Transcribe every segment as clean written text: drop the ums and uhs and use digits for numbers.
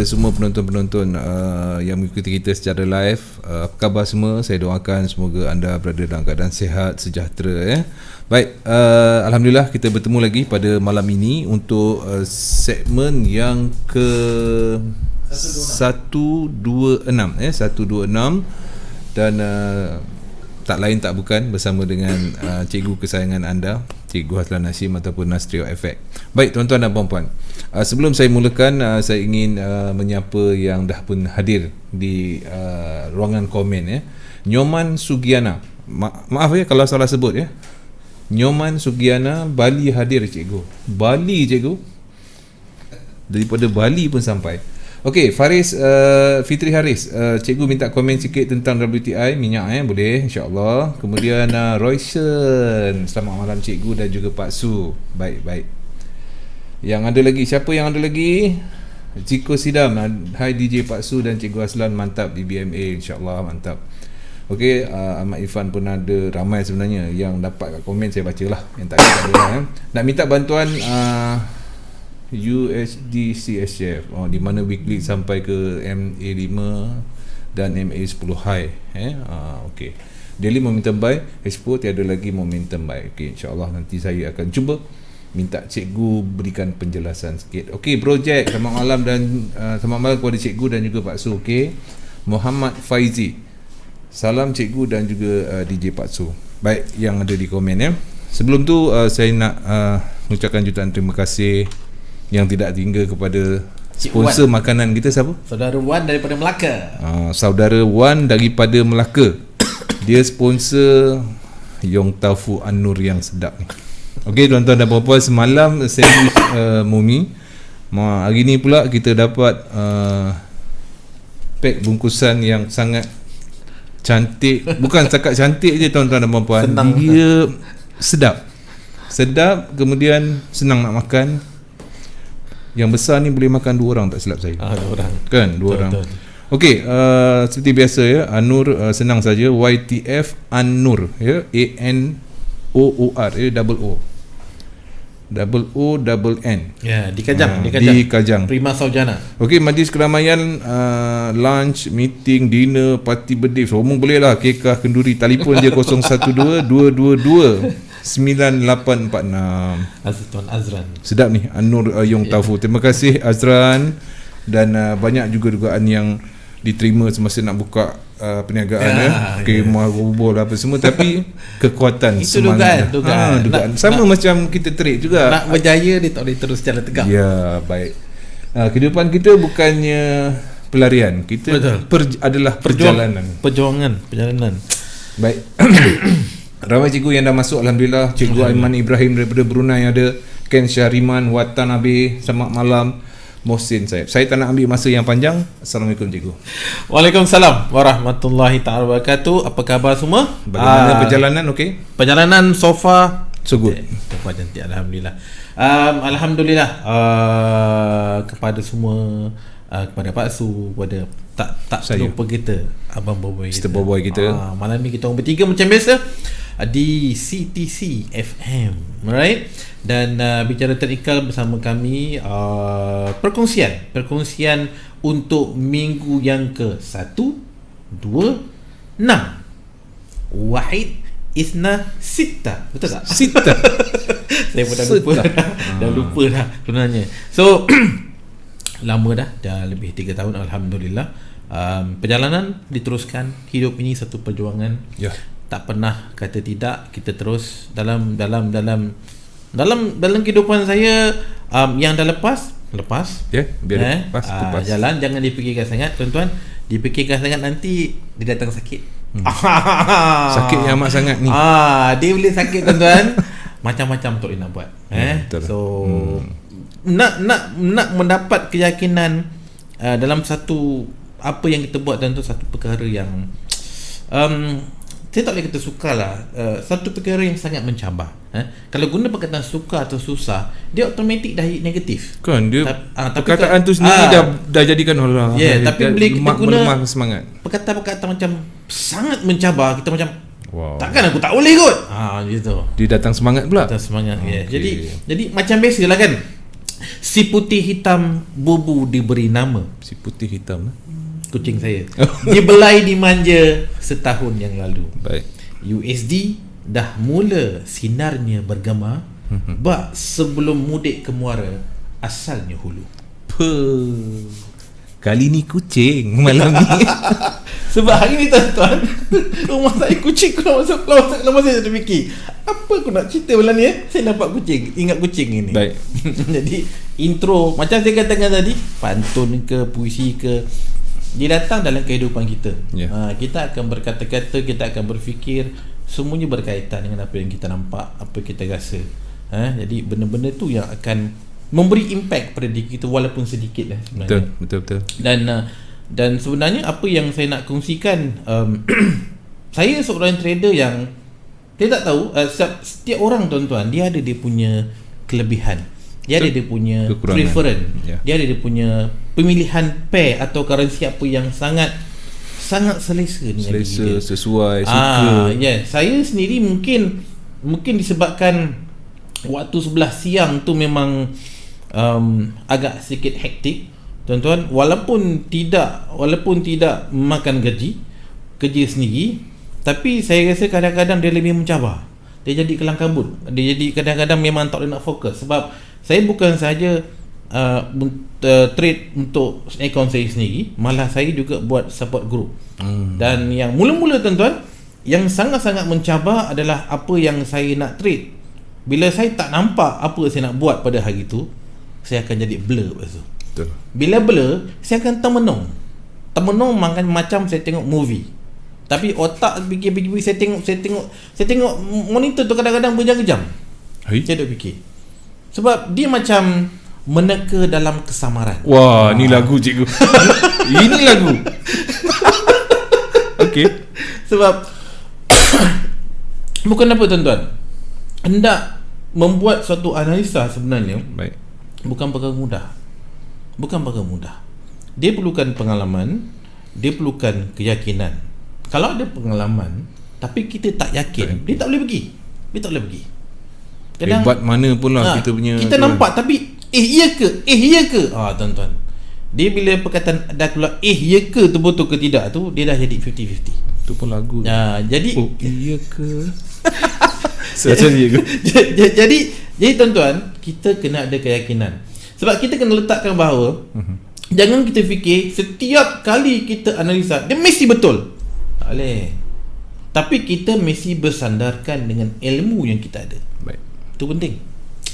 Semua penonton-penonton yang mengikuti kita secara live, apa khabar semua? Saya doakan semoga anda berada dalam keadaan sihat, sejahtera. Baik, Alhamdulillah kita bertemu lagi pada malam ini untuk segmen yang ke 126 dan tak lain tak bukan bersama dengan cikgu kesayangan anda, Cikgu Haslan Hashim ataupun Nastrio Effect. Baik tuan-tuan dan puan-puan, sebelum saya mulakan, saya ingin menyapa yang dah pun hadir di ruangan komen Nyoman Sugiana, maaf kalau salah sebut Nyoman Sugiana, Bali hadir cikgu. Bali cikgu, daripada Bali pun sampai. Okey, Faris, Fitri Haris, cikgu minta komen sikit tentang WTI minyak boleh insya-Allah. Kemudian Royson, selamat malam cikgu dan juga Pak Su. Baik. Yang ada lagi, siapa yang ada lagi? Jiko Sidam, hai DJ Pak Su dan Cikgu Aslan, mantap di BMA, insya-Allah mantap. Okey, Ahmad Irfan pun ada, ramai sebenarnya yang dapat kat komen, saya bacalah. Yang tak ada nak minta bantuan UHD CSF di mana weekly sampai ke MA5 dan MA10 high okey. Daily momentum buy, Expo tiada lagi momentum buy. Okey, insya-Allah nanti saya akan cuba minta cikgu berikan penjelasan sikit. Okey, projek selamat malam dan selamat malam kepada cikgu dan juga Pak Su. Okey, Muhammad Faizi, salam cikgu dan juga DJ Pak Su. Baik, yang ada di komen sebelum tu saya nak mengucapkan jutaan terima kasih yang tidak tinggal kepada sponsor makanan kita. Siapa? Saudara Wan daripada Melaka. Saudara Wan daripada Melaka. Dia sponsor Yong Taufu An-Nur yang sedap ni. Okey tuan-tuan dan puan-puan, semalam sandwich Mumi. Hari ni pula kita dapat pack bungkusan yang sangat cantik. Bukan setakat cantik je tuan-tuan dan puan-puan, dia sedap, kemudian senang nak makan. Yang besar ni boleh makan 2 orang tak silap saya. 2 orang. Kan 2 orang. Okey, seperti biasa An-Nur, senang saja, YTF An-Nur ANOOR double N. Ya, di Kajang, di Kajang. Prima Saujana. Okey, majlis keramaian, lunch, meeting, dinner, party birthday, semua boleh lah. Kekah kenduri, telefon je 012 222 9846. Tuan Azran. Sedap ni An-Nur Yong Taufu. Terima kasih Azran. Dan banyak juga dugaan yang diterima semasa nak buka perniagaan kemah bubur apa semua, tapi kekuatan itu semangat dugaan. Sama macam kita terik juga, nak berjaya dia tak boleh terus jalan tegak. Ya, baik. Kehidupan kita bukannya pelarian, kita adalah perjalanan. Perjalanan. Baik. Ramai cikgu yang dah masuk, alhamdulillah. Cikgu Aiman Ibrahim daripada Brunei ada, Ken Syahriman Watanabe, selamat malam. Mohsin Saib. Saya tak nak ambil masa yang panjang. Assalamualaikum cikgu. Waalaikumsalam warahmatullahi taala wabarakatuh. Apa khabar semua? Bagaimana perjalanan? Okey. Perjalanan so far so good. Sofa cantik, alhamdulillah. Alhamdulillah kepada semua, kepada Pak Su, kepada tak lupa kita, abang boboy kita, boboy kita. Malam ni kita orang bertiga macam biasa di CTC FM, right? Dan bicara teknikal bersama kami, perkongsian untuk minggu yang ke 1, 2, 6 Wahid Isna Sita. Betul tak? Sita. Saya pun dah lupa dah sebenarnya. So lama dah lebih 3 tahun, alhamdulillah. Perjalanan diteruskan. Hidup ini satu perjuangan. Ya. Tak pernah kata tidak. Kita terus dalam kehidupan saya, yang dah lepas biar lepas. Jalan jangan dipikirkan sangat tuan-tuan. Dipikirkan sangat nanti dia datang sakit. Sakit yang amat sangat ni. Dia boleh sakit tuan-tuan. Macam-macam tu dia nak buat. Nak mendapat keyakinan dalam satu apa yang kita buat, tentu satu perkara yang saya tak boleh kata sukar lah, satu perkara yang sangat mencabar. Kalau guna perkataan suka atau susah, dia automatik dah negatif kan, dia perkataan tu sendiri dah jadikan orang. Tapi bila kita guna semangat, perkataan-perkataan macam sangat mencabar, kita macam takkan aku tak boleh kot, gitu. Dia datang semangat pula. Datang semangat. Okay. Jadi macam biasa lah kan, Si putih hitam bubu diberi nama. Si putih hitam. Kucing saya. Dibelai dimanja setahun yang lalu. Baik. USD dah mula sinarnya bergema. Bak sebelum mudik ke muara, asalnya hulu. Kali ni kucing malam ni. Sebab hari ni tuan-tuan, rumah saya kucing keluar masuk. Lama saya terfikir, apa aku nak cerita malam ni saya nampak kucing. Ingat kucing ini. Baik. Jadi intro, macam saya katakan tadi, pantun ke, puisi ke, dia datang dalam kehidupan kita. Kita akan berkata-kata, kita akan berfikir, semuanya berkaitan dengan apa yang kita nampak, apa kita rasa. Jadi benda-benda tu yang akan memberi impact pada diri kita walaupun sedikit lah sebenarnya. Betul. Dan sebenarnya apa yang saya nak kongsikan, saya seorang trader yang saya tak tahu, setiap orang tuan-tuan dia ada dia punya kelebihan, dia ada dia punya preference, dia ada dia punya pemilihan pair atau currency apa yang sangat selesa dengan diri dia, sesuai, suka. Saya sendiri mungkin disebabkan waktu sebelah siang tu memang agak sedikit hektik tuan-tuan, walaupun tidak makan gaji kerja sendiri, tapi saya rasa kadang-kadang dia lebih mencabar, dia jadi kelang kabut, dia jadi kadang-kadang memang tak boleh nak fokus. Sebab saya bukan sahaja trade untuk akaun saya sendiri, malah saya juga buat support group. Dan yang mula-mula tuan-tuan, yang sangat-sangat mencabar adalah apa yang saya nak trade. Bila saya tak nampak apa saya nak buat pada hari tu, saya akan jadi blur lepas tu. Betul. Bila blur, saya akan termenung makan macam saya tengok movie. Tapi otak fikir saya tengok monitor tu kadang-kadang berjam-jam. Saya duk fikir. Sebab dia macam meneka dalam kesamaran. Wah, ni lagu cikgu. Ini lagu. Okey. Sebab bukan apa tuan-tuan, hendak membuat suatu analisa sebenarnya bukan perkara mudah. Dia perlukan pengalaman, dia perlukan keyakinan. Kalau ada pengalaman tapi kita tak yakin, dia tak boleh pergi. Kadang hebat mana pun lah kita punya kita nampak tapi iya ke tuan-tuan, dia bila perkataan dah keluar ya ke tu betul ke tidak tu, dia dah jadi 50-50. Tu pun lagu. Jadi iya ke. Jadi tuan-tuan, kita kena ada keyakinan. Sebab kita kena letakkan bahawa jangan kita fikir setiap kali kita analisa dia mesti betul. Tak boleh. Tapi kita mesti bersandarkan dengan ilmu yang kita ada. Baik. Itu penting.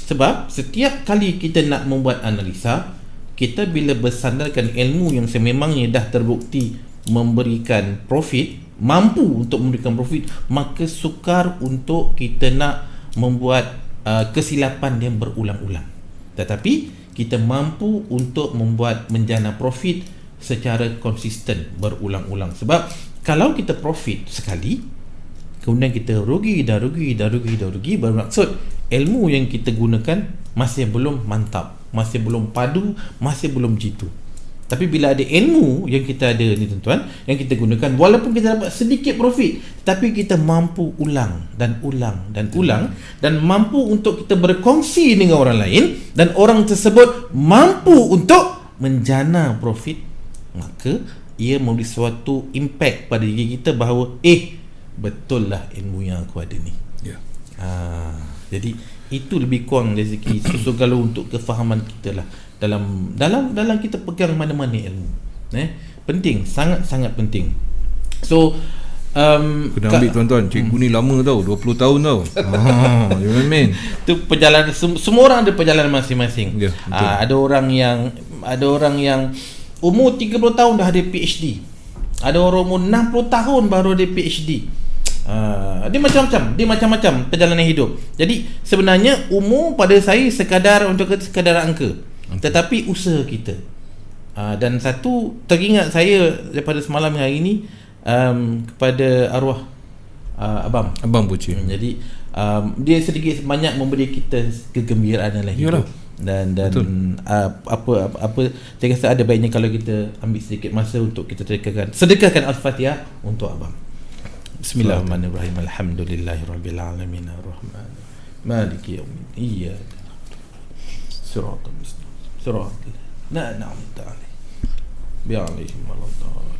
Sebab setiap kali kita nak membuat analisa, kita bila bersandarkan ilmu yang sememangnya dah terbukti memberikan profit, mampu untuk memberikan profit, maka sukar untuk kita nak membuat kesilapan yang berulang-ulang. Tetapi kita mampu untuk membuat menjana profit secara konsisten berulang-ulang. Sebab kalau kita profit sekali, kemudian kita rugi, bermaksud ilmu yang kita gunakan masih belum mantap, masih belum padu, masih belum jitu. Tapi bila ada ilmu yang kita ada ni tuan-tuan, yang kita gunakan, walaupun kita dapat sedikit profit, tapi kita mampu ulang dan mampu untuk kita berkongsi dengan orang lain, dan orang tersebut mampu untuk menjana profit, maka ia memberi suatu impact pada diri kita bahawa betul lah ilmu yang aku ada ni. Jadi itu lebih kurang dari segi segala untuk kefahaman kita lah dalam kita pegang mana-mana ilmu. Penting, sangat-sangat penting. So kena ambil tuan-tuan, cikgu ni lama tau, 20 tahun tau. Jangan main. Tu perjalanan, semua orang ada perjalanan masing-masing. Ada orang yang umur 30 tahun dah ada PhD. Ada orang umur 60 tahun baru ada PhD. Dia macam-macam perjalanan hidup. Jadi sebenarnya umur pada saya sekadar angka, tetapi usaha kita. Dan satu teringat saya daripada semalam hari ini, kepada arwah Abang Puci. Jadi dia sedikit sebanyak memberi kita kegembiraan dalam hidup. Dan apa saya rasa ada baiknya kalau kita ambil sedikit masa untuk kita sedekahkan Al-Fatihah untuk abang. Bismillahirrahmanirrahim. Alhamdulillahirabbil alamin arrahman maliki yaumiddin iyyaka na'budu wa iyyaka nasta'in. surah na'am ta'ala bi'alaihim waladhdallin.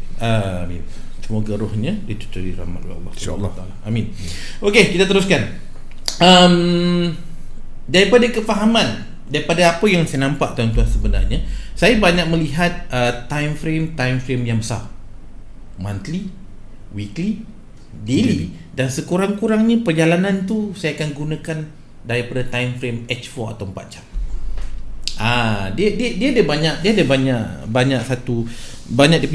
Amin. Semoga rohnya ditutupi rahmat Allah InsyaAllah. Amin. Okey, kita teruskan. Daripada kefahaman, daripada apa yang saya nampak tuan-tuan, sebenarnya saya banyak melihat time frame yang besar, monthly, weekly, daily, dan sekurang-kurangnya perjalanan tu saya akan gunakan daripada time frame H4 atau 4 jam. Dia ada banyak dia punya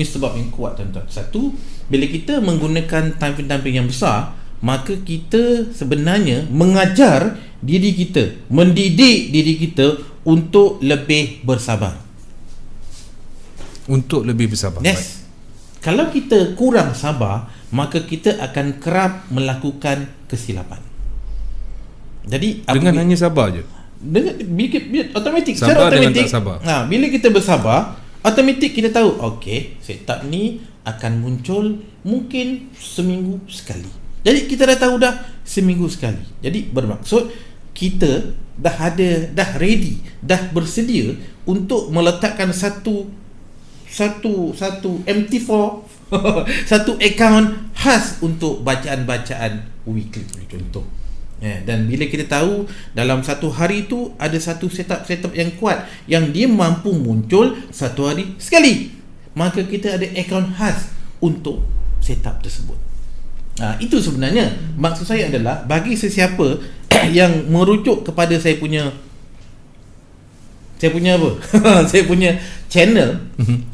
sebab yang kuat, tuan-tuan. Satu, bila kita menggunakan time frame yang besar, maka kita sebenarnya mengajar diri kita, mendidik diri kita untuk lebih bersabar. Untuk lebih bersabar. Yes. Kalau kita kurang sabar, maka kita akan kerap melakukan kesilapan. Jadi dengan hanya sabar je. Dengan automatik, sabar secara automatik. tak sabar. Bila kita bersabar, automatik kita tahu, okey, setup ni akan muncul mungkin seminggu sekali. Jadi kita dah tahu dah seminggu sekali. Jadi bermaksud kita dah ready, dah bersedia untuk meletakkan satu MT4 satu account khas untuk bacaan-bacaan weekly, contoh. Dan bila kita tahu dalam satu hari tu ada satu setup yang kuat yang dia mampu muncul satu hari sekali, maka kita ada akaun khas untuk setup tersebut. Itu sebenarnya maksud saya adalah bagi sesiapa yang merujuk kepada saya punya apa? Saya punya channel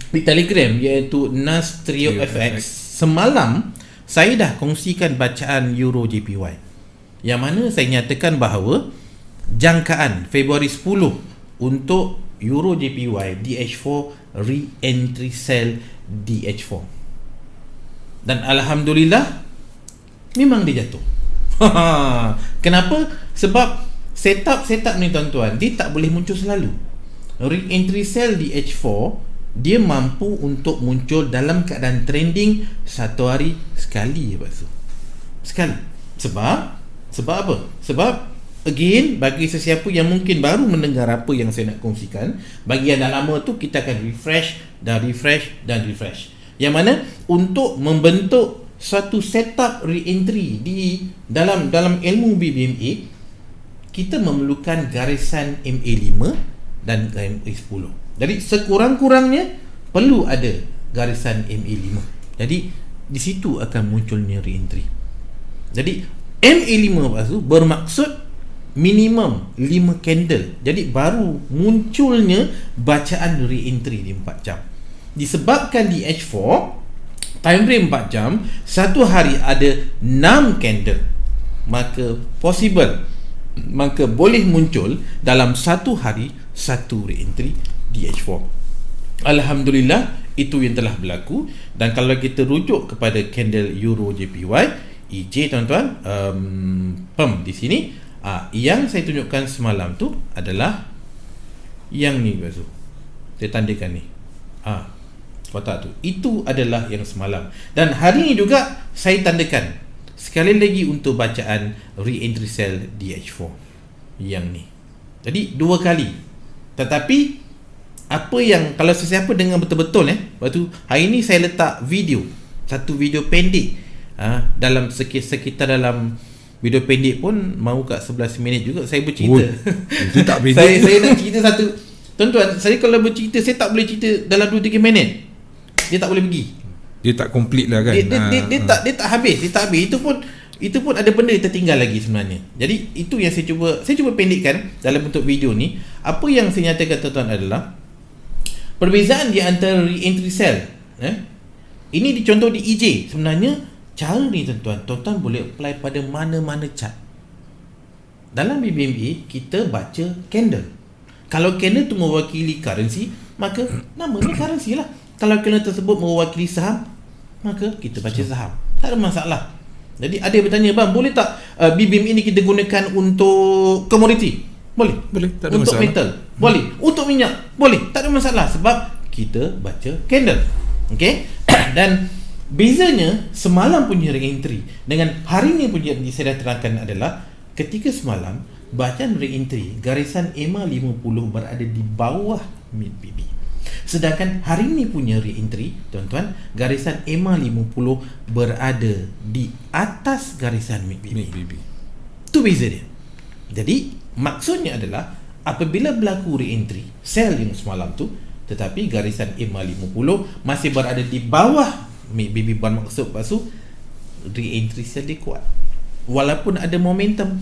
di Telegram, iaitu Nas Trio FX. Semalam saya dah kongsikan bacaan Euro JPY, yang mana saya nyatakan bahawa jangkaan Februari 10 untuk Euro JPY DH4 re-entry sell DH4, dan alhamdulillah memang dia jatuh. Kenapa? Sebab setup ni, tuan-tuan, dia tak boleh muncul selalu. Re-entry sell DH4 dia mampu untuk muncul dalam keadaan trending satu hari sekali. Sekali. Sebab apa? Sebab again, bagi sesiapa yang mungkin baru mendengar apa yang saya nak kongsikan, bagi yang dah lama tu, kita akan refresh. Yang mana untuk membentuk satu setup re-entry di dalam ilmu BBMA, kita memerlukan garisan MA5 dan MA10. Jadi sekurang-kurangnya perlu ada garisan MA5. Jadi di situ akan munculnya re-entry. Jadi MA5 tu bermaksud minimum 5 candle. Jadi baru munculnya bacaan re-entry di 4 jam. Disebabkan di H4 time frame 4 jam, satu hari ada 6 candle, maka boleh muncul dalam satu hari satu re-entry di H4. Alhamdulillah, itu yang telah berlaku. Dan kalau kita rujuk kepada candle Euro JPY EJ, tuan-tuan, di sini yang saya tunjukkan semalam tu adalah yang ni, saya tandakan ni, kotak tu, itu adalah yang semalam. Dan hari ni juga saya tandakan sekali lagi untuk bacaan re-entry sell DH4 yang ni. Jadi 2 kali. Tetapi apa yang, kalau sesiapa dengar betul-betul, lepas tu hari ni saya letak satu video pendek, dalam sekitar dalam video pendek pun mau kat 11 minit juga saya bercerita. Itu tak pendek. saya nak cerita satu, tuan-tuan, saya kalau bercerita, saya tak boleh cerita dalam 2-3 minit. Dia tak boleh pergi. Dia tak complete lah kan. Dia tak habis. Itu pun ada benda yang tertinggal lagi sebenarnya. Jadi itu yang saya cuba pendekkan dalam bentuk video ni. Apa yang saya nyatakan, tuan-tuan, adalah perbezaan di antara re-entry sell. Ini dicontoh di EJ. Sebenarnya cara ni, tuan-tuan boleh apply pada mana-mana chart. Dalam BBMA kita baca candle. Kalau candle tu mewakili currency, maka namanya currency lah. Kalau candle tersebut mewakili saham, maka kita baca saham. Tak ada masalah. Jadi ada yang bertanya, bang, boleh tak BBM ini kita gunakan untuk komoditi? Boleh, tak ada untuk masalah. Metal, boleh. Untuk minyak, boleh, tak ada masalah. Sebab kita baca candle. Okay. Dan bezanya semalam punya re-entry dengan hari ni punya yang saya dah terangkan adalah, ketika semalam bacaan re-entry garisan EMA 50 berada di bawah mid-BB. Sedangkan hari ni punya re-entry, tuan-tuan, garisan EMA 50 berada di atas garisan mid-BB. Itu beza dia. Jadi maksudnya adalah apabila berlaku re-entry sel yang semalam tu, tetapi garisan EMA 50 masih berada di bawah mid-BB, bermaksud pasu re-entry sel dia kuat. Walaupun ada momentum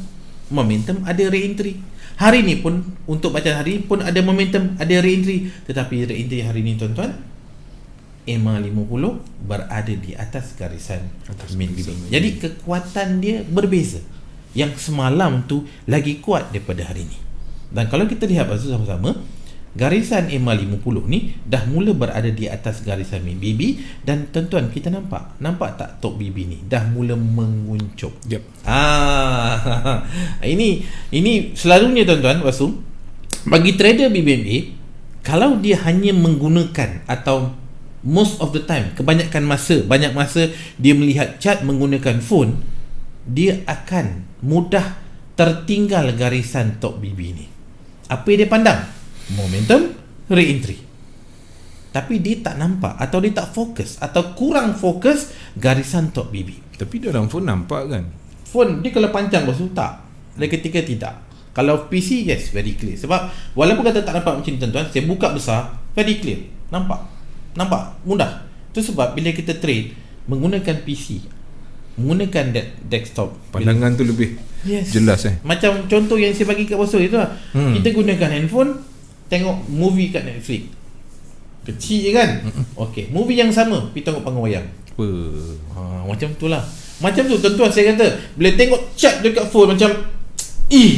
ada re-entry. Hari ni pun, untuk bacaan hari ni pun ada momentum, ada re-entry. Tetapi re-entry hari ni, tuan-tuan, EMA 50 berada di atas garisan mid-BB. Jadi kekuatan dia berbeza. Yang semalam tu lagi kuat daripada hari ni. Dan kalau kita lihat bersama-sama, garisan EMA 50 ni dah mula berada di atas garisan mid-BB. Dan tuan-tuan, kita nampak tak top BB ni dah mula menguncup. Ini selalunya, tuan-tuan, bagi trader BBMA, kalau dia hanya menggunakan, atau most of the time, banyak masa dia melihat chart menggunakan phone, dia akan mudah tertinggal garisan top BB ni. Apa yang dia pandang? Momentum, re-entry. Tapi dia tak nampak, atau dia tak fokus, atau kurang fokus garisan top BB. Tapi dalam phone nampak kan? Phone dia kalau pancang bos tak. Ada ketika tidak. Kalau PC, yes, very clear. Sebab walaupun kata tak nampak macam ni, tuan-tuan, saya buka besar, very clear. Nampak, mudah. Itu sebab bila kita trade menggunakan PC, menggunakan desktop, pandangan tu lebih jelas. Macam contoh yang saya bagi kat bosor itu lah. Kita gunakan handphone, tengok movie kat Netflix, kecil je kan. Okey, movie yang sama kita tengok panggung wayang. Macam tu lah. Macam tu, tuan-tuan, saya kata bila tengok chat dekat phone macam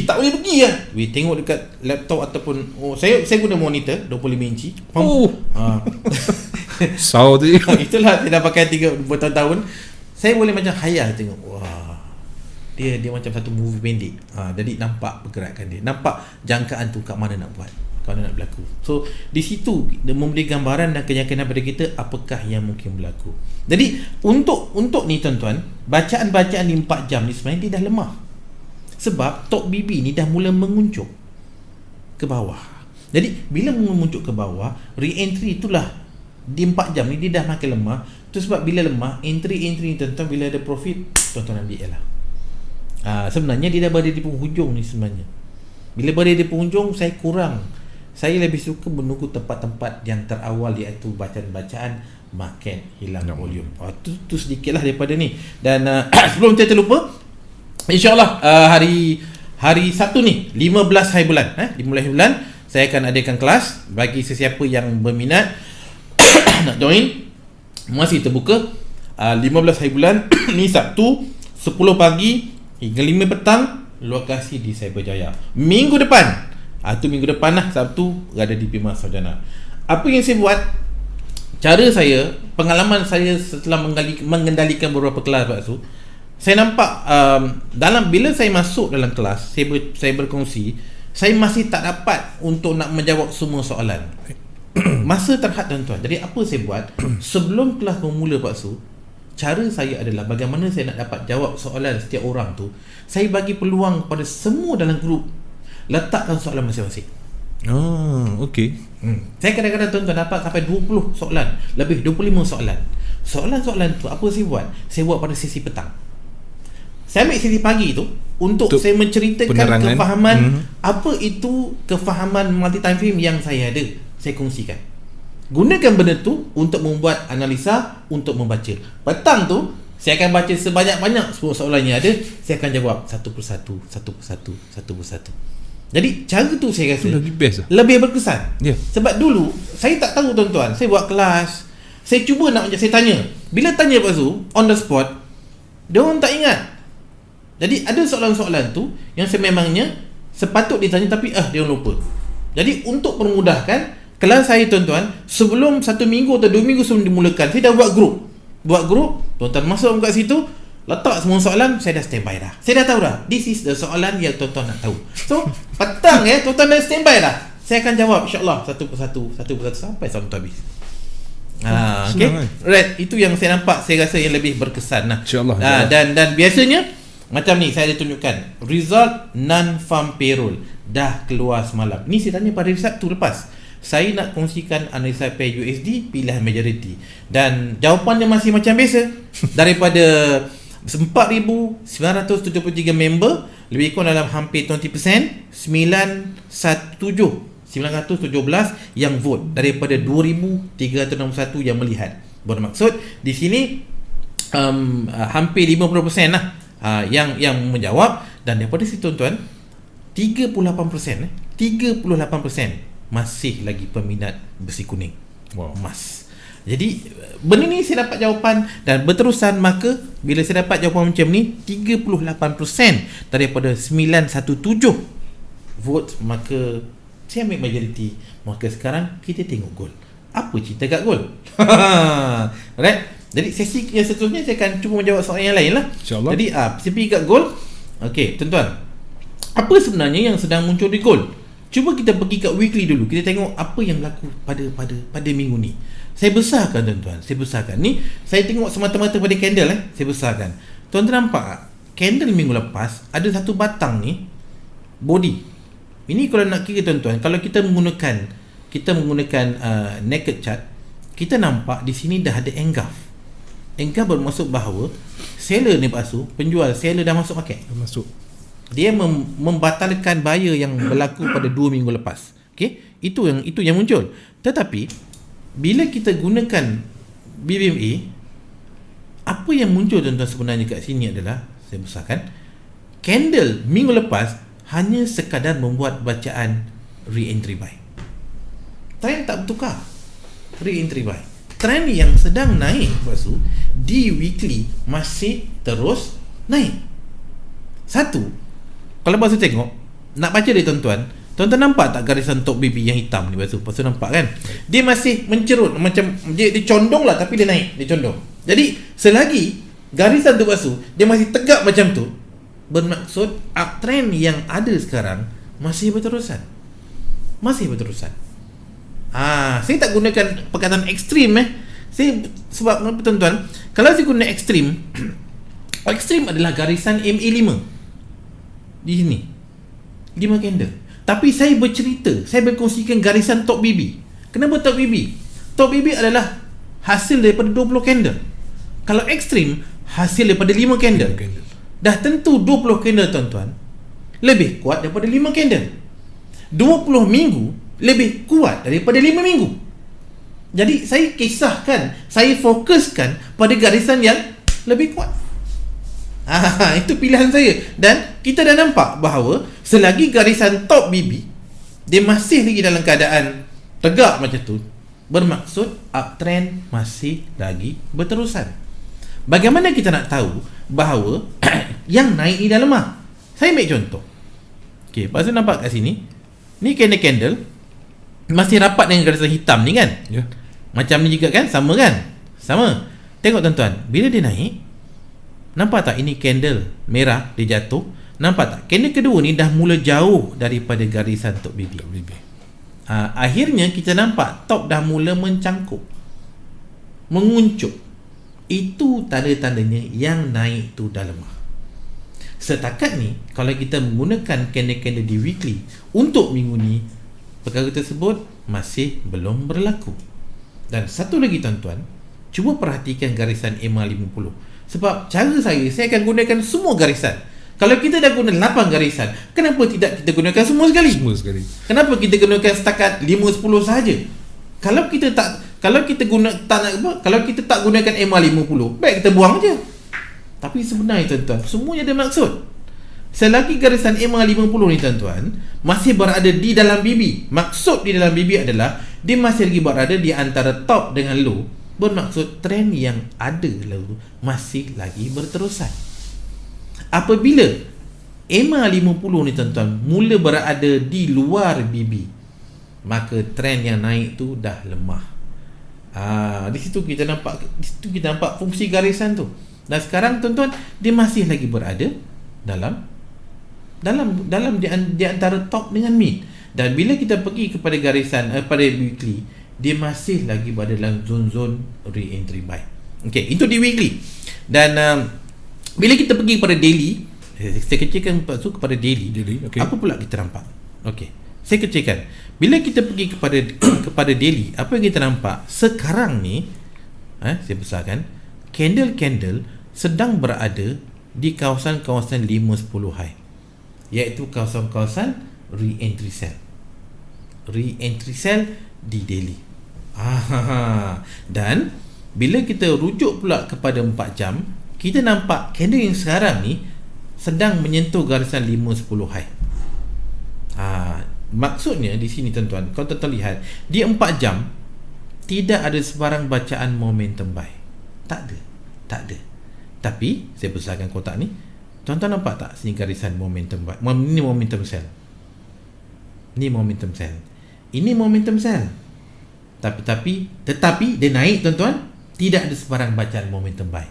tak boleh pergi lah. Tengok dekat laptop ataupun saya guna monitor 25 inci. Sao tu. Itulah, saya dah pakai 3 bertahun-tahun. Saya boleh macam khayal tengok, wah, dia macam satu movie pendek. Jadi nampak pergerakan dia, nampak jangkaan tu kat mana nak buat, kat mana nak berlaku. So di situ dia memberi gambaran dan keyakinan pada kita apakah yang mungkin berlaku. Jadi untuk ni, tuan-tuan, bacaan-bacaan di 4 jam ni sebenarnya dia dah lemah. Sebab top BB ni dah mula menguncup ke bawah. Jadi bila menguncup ke bawah, re-entry itulah di 4 jam ni dia dah makin lemah. Itu sebab bila lemah, entry ni, tuan-tuan, bila ada profit, tuan-tuan ambil lah. Sebenarnya dia dah berada di penghujung ni sebenarnya. Bila berada di penghujung, saya lebih suka menunggu tempat-tempat yang terawal, iaitu bacaan-bacaan market hilang volume. Tu sedikit lah daripada ni. Dan sebelum saya terlupa, InsyaAllah hari Sabtu ni 15 hari bulan 15 hari bulan saya akan adakan kelas bagi sesiapa yang berminat nak join. Masih terbuka 15 hari bulan ni Sabtu 10 pagi hingga 5 petang, lokasi di Cyberjaya. Minggu depan minggu depan lah, Sabtu, berada di Bima Sarjana. Apa yang saya buat, cara saya, pengalaman saya setelah mengendalikan beberapa kelas tu, saya nampak bila saya masuk dalam kelas, saya berkongsi, saya masih tak dapat untuk nak menjawab semua soalan. Masa terhad, tuan-tuan. Jadi apa saya buat, sebelum kelas bermula Pak Su, cara saya adalah bagaimana saya nak dapat jawab soalan setiap orang tu, saya bagi peluang kepada semua dalam grup letakkan soalan masing-masing. Okey. Saya kadang-kadang, tuan-tuan, dapat sampai 20 soalan, lebih 25 soalan. Soalan-soalan tu apa saya buat? Saya buat pada sesi petang. Saya ambil sesi pagi tu untuk saya menceritakan penerangan, kefahaman apa itu kefahaman multi time frame yang saya ada, saya kongsikan. Gunakan benda tu untuk membuat analisa, untuk membaca. Petang tu saya akan baca sebanyak-banyak semua soalan yang ada, saya akan jawab satu persatu. Jadi cara tu saya rasa lebih best, lebih berkesan. Sebab dulu saya tak tahu, tuan-tuan. Saya buat kelas, saya cuba nak saya tanya. Bila tanya Pak Su on the spot, dia orang tak ingat. Jadi ada soalan-soalan tu yang sememangnya sepatut ditanya, tapi dia orang lupa. Jadi untuk memudahkan kelas saya, tuan-tuan, sebelum 1 minggu atau 2 minggu sebelum dimulakan, saya dah buat grup, tuan-tuan masuk kat situ, letak semua soalan, saya dah standby dah. Saya dah tahu dah, this is the soalan yang tuan-tuan nak tahu. So petang tuan-tuan dah standby dah. Saya akan jawab insya-Allah satu persatu sampai soalan tu habis. Okay. Right, itu yang saya nampak, saya rasa yang lebih berkesan lah. InsyaAllah. Dan biasanya macam ni, saya ada tunjukkan result non-farm payroll dah keluar semalam. Ni saya tanya pada hari Sabtu lepas. saya nak kongsikan analisa pair USD pilihan majoriti, dan jawapannya masih macam biasa. Daripada 4,973 member, lebih kurang dalam hampir 20%, 917 yang vote daripada 2,361 yang melihat. Bermaksud di sini hampir 50% lah yang menjawab. Dan daripada situ tuan-tuan, 38% masih lagi peminat besi kuning. Wow. Emas. Jadi benda ni saya dapat jawapan dan berterusan. Maka bila saya dapat jawapan macam ni, 38% daripada 917 vote, maka saya ambil majoriti. Maka sekarang kita tengok gol. Apa cerita kat gol? Alright. Jadi sesi yang seterusnya saya akan cuba menjawab soalan yang lain lah. InsyaAllah. Jadi saya pergi kat gol. Okey, tuan-tuan, apa sebenarnya yang sedang muncul di gol? Cuba kita pergi kat weekly dulu. Kita tengok apa yang berlaku pada minggu ni. Saya besarkan tuan-tuan, saya besarkan. Ni saya tengok semata-mata pada candle saya besarkan. Tuan-tuan nampak tak? Candle minggu lepas ada satu batang ni body. Ini kalau nak kira tuan-tuan, kalau kita menggunakan naked chart, kita nampak di sini dah ada engulf. Engulf bermaksud bahawa seller ni pasu, penjual seller dah masuk market. Masuk. Dia membatalkan buyer yang berlaku pada 2 minggu lepas. Okey, itu yang muncul. Tetapi bila kita gunakan BBMA, apa yang muncul tuan-tuan sebenarnya kat sini adalah, saya besarkan, candle minggu lepas hanya sekadar membuat bacaan re-entry buy. Trend tak bertukar, re-entry buy. Trend yang sedang naik pasu di weekly masih terus naik. Satu, kalau pasu tengok, nak baca dia tuan-tuan, tuan-tuan nampak tak garisan top BB yang hitam ni pasu nampak kan? Dia masih mencerut, macam dia condong lah, tapi dia naik, dia condong. Jadi selagi garisan tu pasu dia masih tegak macam tu, bermaksud uptrend yang ada sekarang masih berterusan. Saya tak gunakan perkataan ekstrim sebab apa tuan-tuan, kalau saya guna ekstrim ekstrim adalah garisan MA5 di sini, 5 candle. Tapi saya berkongsikan garisan top BB. Kenapa top BB? Top BB adalah hasil daripada 20 candle. Kalau ekstrim, hasil daripada 5 candle. Dah tentu 20 candle tuan-tuan lebih kuat daripada 5 candle. 20 minggu lebih kuat daripada 5 minggu. Jadi saya saya fokuskan pada garisan yang lebih kuat. Itu pilihan saya. Dan kita dah nampak bahawa selagi garisan top BB dia masih lagi dalam keadaan tegak macam tu, bermaksud uptrend masih lagi berterusan. Bagaimana kita nak tahu bahawa yang naik ni dah lemah? Saya ambil contoh. Okey, pasal nampak kat sini, ni candle masih rapat dengan garisan hitam ni kan? Ya. Macam ni juga kan? Sama kan? Sama. Tengok tuan-tuan, bila dia naik, nampak tak ini candle merah dia jatuh? Nampak tak? Candle kedua ni dah mula jauh daripada garisan top BB. Akhirnya kita nampak top dah mula mencangkup, menguncup. Itu tanda-tandanya yang naik tu dah lemah. Setakat ni, kalau kita menggunakan candle-candle di weekly untuk minggu ni, perkara tersebut masih belum berlaku. Dan satu lagi tuan-tuan, cuba perhatikan garisan MA50. Sebab cara saya akan gunakan semua garisan. Kalau kita dah guna 8 garisan, kenapa tidak kita gunakan semua sekali? Kenapa kita gunakan setakat 5-10 sahaja? Kalau kita tak gunakan MA50, baik kita buang aja. Tapi sebenarnya tuan-tuan, semuanya ada maksud. Selagi garisan MA50 ni tuan-tuan masih berada di dalam BB, maksud di dalam BB adalah dia masih lagi berada di antara top dengan low, bermaksud trend yang ada lalu masih lagi berterusan. Apabila MA50 ni tuan-tuan mula berada di luar BB, maka trend yang naik tu dah lemah. Di situ kita nampak fungsi garisan tu. Dan sekarang tuan-tuan, dia masih lagi berada dalam di antara top dengan mid. Dan bila kita pergi kepada garisan pada weekly, dia masih lagi berada dalam zon-zon re-entry buy. Okey, itu di weekly. Dan bila kita pergi kepada daily, saya kecilkan kepada daily. Okay. Apa pula kita nampak? Okey. Saya kecilkan. Bila kita pergi kepada daily, apa yang kita nampak sekarang ni, saya besarkan, candle sedang berada di kawasan-kawasan 5-10 high, iaitu kawasan-kawasan re-entry sell di daily. Dan bila kita rujuk pula kepada 4 jam, kita nampak candle yang sekarang ni sedang menyentuh garisan 5-10 high. Maksudnya di sini tuan-tuan, kalau tuan-tuan lihat di 4 jam tidak ada sebarang bacaan momentum buy. Tak ada. Tapi saya besarkan kotak ni, tuan-tuan nampak tak sini garisan momentum buy. Ini momentum sell. Ini momentum sell. Ini momentum sell. Tetapi dia naik tuan-tuan, tidak ada sebarang bacaan momentum buy.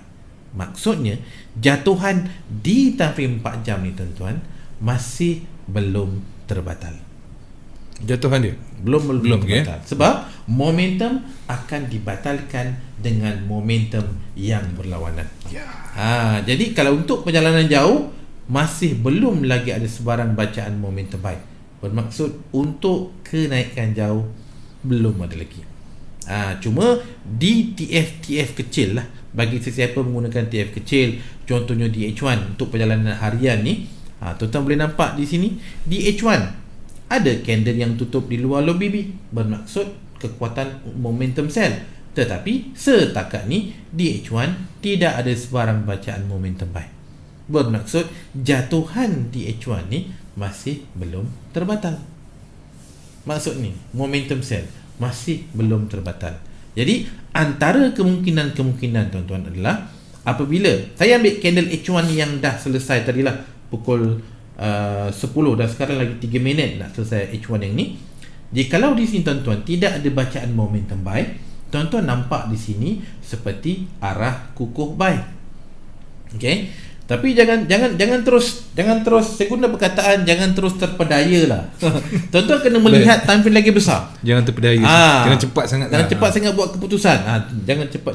Maksudnya jatuhan di time frame 4 jam ni tuan-tuan masih belum terbatal. Jatuhan dia Belum terbatal. okay. Sebab momentum akan dibatalkan dengan momentum yang berlawanan. Jadi kalau untuk perjalanan jauh masih belum lagi ada sebarang bacaan momentum buy. Bermaksud untuk kenaikan jauh belum ada lagi. Cuma di TF kecil lah, bagi sesiapa menggunakan TF kecil, contohnya DH1 untuk perjalanan harian ni, tuan-tuan boleh nampak di sini DH1 ada candle yang tutup di luar low BB, bermaksud kekuatan momentum sell. Tetapi setakat ni DH1 tidak ada sebarang bacaan momentum buy, bermaksud jatuhan DH1 ni masih belum terbatal. Maksud ni momentum sell masih belum terbatal. Jadi antara kemungkinan tuan-tuan adalah apabila saya ambil candle H1 yang dah selesai tadilah pukul 10 dan sekarang lagi 3 minit nak selesai H1 yang ni. Jikalau di sini tuan-tuan tidak ada bacaan momentum buy, tuan-tuan nampak di sini seperti arah kukuh buy. Okey. Tapi jangan terus saya guna perkataan jangan terus terpedaya lah. Tuan-tuan kena melihat time frame lagi besar. Jangan terpedaya. Jangan cepat sangat. Cepat sangat buat keputusan.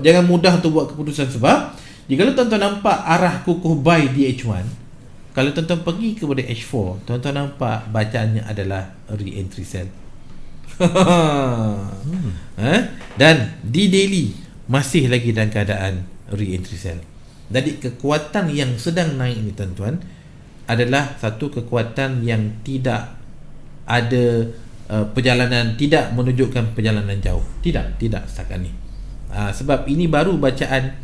Jangan mudah untuk buat keputusan, sebab jika tuan-tuan nampak arah kukuh buy di H1, kalau tuan-tuan pergi kepada H4, tuan-tuan nampak bacaannya adalah re-entry sell. Dan di daily masih lagi dalam keadaan re-entry sell. Jadi kekuatan yang sedang naik ni tuan-tuan adalah satu kekuatan yang tidak ada perjalanan, tidak menunjukkan perjalanan jauh. Tidak setakat ni. Sebab ini baru bacaan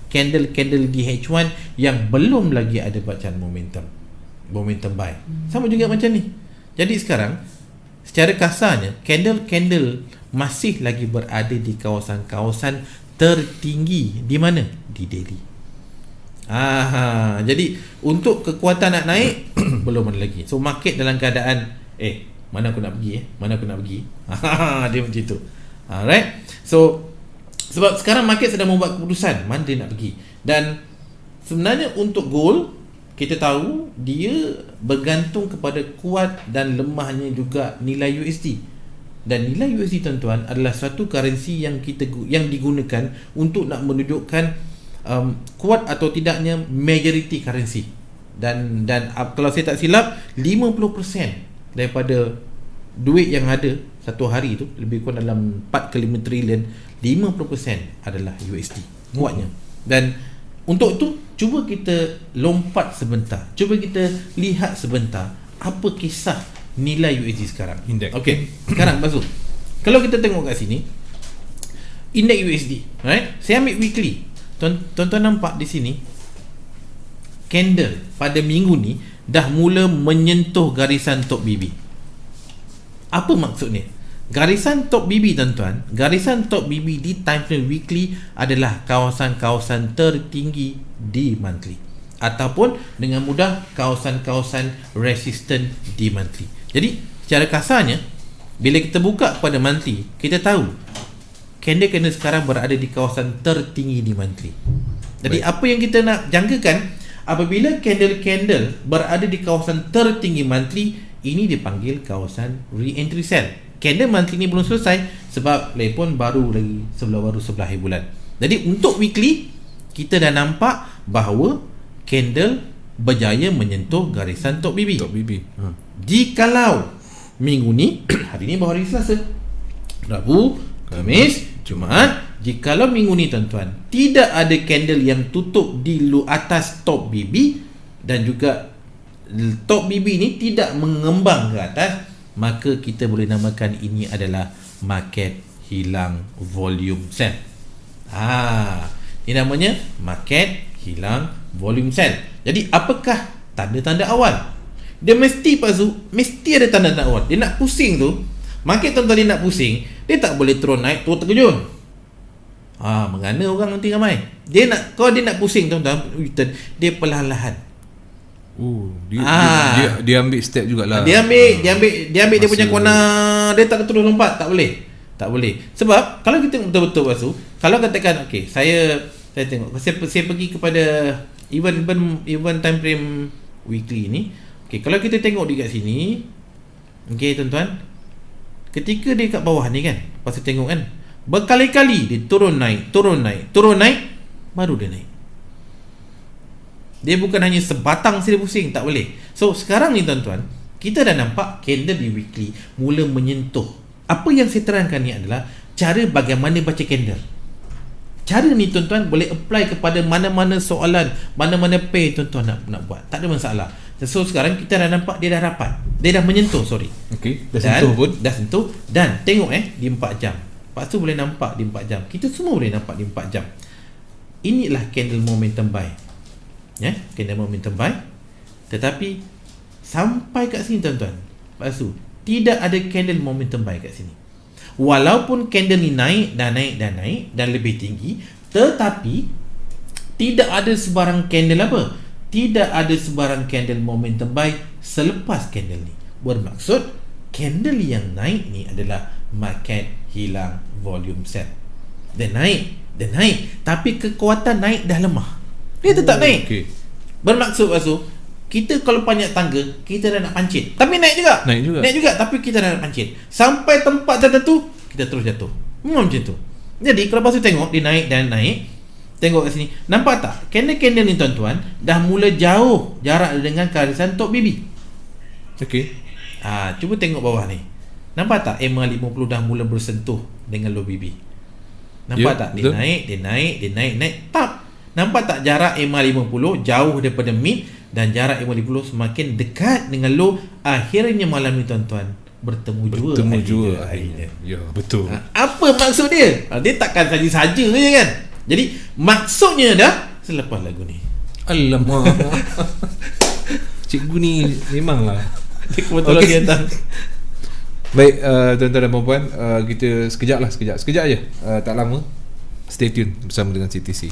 candle DH1 yang belum lagi ada bacaan momentum buy. Sama juga macam ni. Jadi sekarang secara kasarnya candle masih lagi berada di kawasan-kawasan tertinggi. Di mana? Di daily. Jadi untuk kekuatan nak naik belum ada lagi. So market dalam keadaan mana aku nak pergi dia macam tu. Alright. So sebab sekarang market sedang membuat keputusan mana dia nak pergi. Dan sebenarnya untuk gold, kita tahu dia bergantung kepada kuat dan lemahnya juga nilai USD. Dan nilai USD tuan-tuan adalah satu currency yang digunakan untuk nak menunjukkan kuat atau tidaknya majority currency. Dan kalau saya tak silap 50% daripada duit yang ada satu hari tu, lebih kurang dalam 4 ke 5 trilion, 50% adalah USD kuatnya. Dan untuk tu cuba kita lompat sebentar, cuba kita lihat sebentar apa kisah nilai USD sekarang. Okey, sekarang masuk. Kalau kita tengok kat sini indeks USD, right? Saya ambil weekly. Tuan-tuan nampak di sini candle pada minggu ni dah mula menyentuh garisan top BB. Apa maksudnya? Garisan top BB tuan-tuan, garisan top BB di time frame weekly adalah kawasan-kawasan tertinggi di monthly, ataupun dengan mudah kawasan-kawasan resistant di monthly. Jadi secara kasarnya bila kita buka pada monthly, kita tahu candle sekarang berada di kawasan tertinggi di monthly. Jadi apa yang kita nak jangkakan, apabila candle berada di kawasan tertinggi monthly, ini dipanggil kawasan re-entry sell. Candle monthly ni belum selesai sebab pun baru lagi baru 11 bulan. Jadi untuk weekly kita dah nampak bahawa candle berjaya menyentuh garisan top BB. Jikalau minggu ni hari ni baru hari Selasa, Rabu, Khamis, Jumaat. Jikalau minggu ni tuan-tuan tidak ada candle yang tutup di atas top BB dan juga top BB ni tidak mengembang ke atas, maka kita boleh namakan ini adalah market hilang volume sell. Ini namanya market hilang volume sell. Jadi apakah tanda-tanda awal? Dia mesti ada tanda-tanda awal. Dia nak pusing tu, market tuan-tuan dia nak pusing, dia tak boleh turun naik terus terkejun. Mengana orang nanti ramai. Kalau dia nak pusing tuan-tuan, dia perlahan-lahan. Dia ambil step jugalah. Dia ambil dia punya corner, dia tak terus lompat, tak boleh. Sebab kalau kita betul-betul pasu, kalau katakan saya tengok, saya pergi kepada event time frame weekly ni. Kalau kita tengok di kat sini, tuan-tuan, ketika dia kat bawah ni kan, pasal tengok kan, berkali-kali dia turun naik, baru dia naik. Dia bukan hanya sebatang saja pusing, tak boleh. So sekarang ni tuan-tuan, kita dah nampak candle di weekly mula menyentuh. Apa yang saya terangkan ni adalah cara bagaimana baca candle. Cara ni tuan-tuan boleh apply kepada mana-mana soalan, mana-mana pair tuan-tuan nak buat. Tak ada masalah. So sekarang kita dah nampak dia dah rapat, dia dah menyentuh, dah sentuh dan tengok di 4 jam. Lepas tu boleh nampak di 4 jam. Kita semua boleh nampak di 4 jam. Inilah candle momentum buy. Candle momentum buy. Tetapi sampai kat sini tuan-tuan, lepas tu tidak ada candle momentum buy kat sini. Walaupun candle ni naik dan lebih tinggi, tetapi tidak ada sebarang candle apa? Tidak ada sebarang candle momentum buy selepas candle ni. Bermaksud candle yang naik ni adalah market hilang volume sell. Dia naik, tapi kekuatan naik dah lemah. Dia tetap naik. Bermaksud kita kalau panjat tangga, kita dah nak pancit, tapi naik juga, tapi kita dah nak pancit. Sampai tempat tertentu, kita terus jatuh. Macam tu. Jadi kalau lepas tu tengok dia naik dan naik, tengok kat sini, nampak tak? Candle-candle ni tuan-tuan dah mula jauh jarak dengan garisan top BB. Cuba tengok bawah ni. Nampak tak MA50 dah mula bersentuh dengan low BB? Nampak tak? Dia naik. Tap. Nampak tak jarak MA50 jauh daripada mid dan jarak MA50 semakin dekat dengan low. Akhirnya malam ni tuan-tuan bertemu jua akhirnya. Ya, betul. Apa maksud dia? Dia takkan saja-saja je kan. Jadi maksudnya dah selepas lagu ni. Alamak. Cikgu ni memanglah. Kebetulan dia datang. Baik, tuan-tuan dan puan-puan, kita sekejap je, tak lama. Stay tune bersama dengan CTC.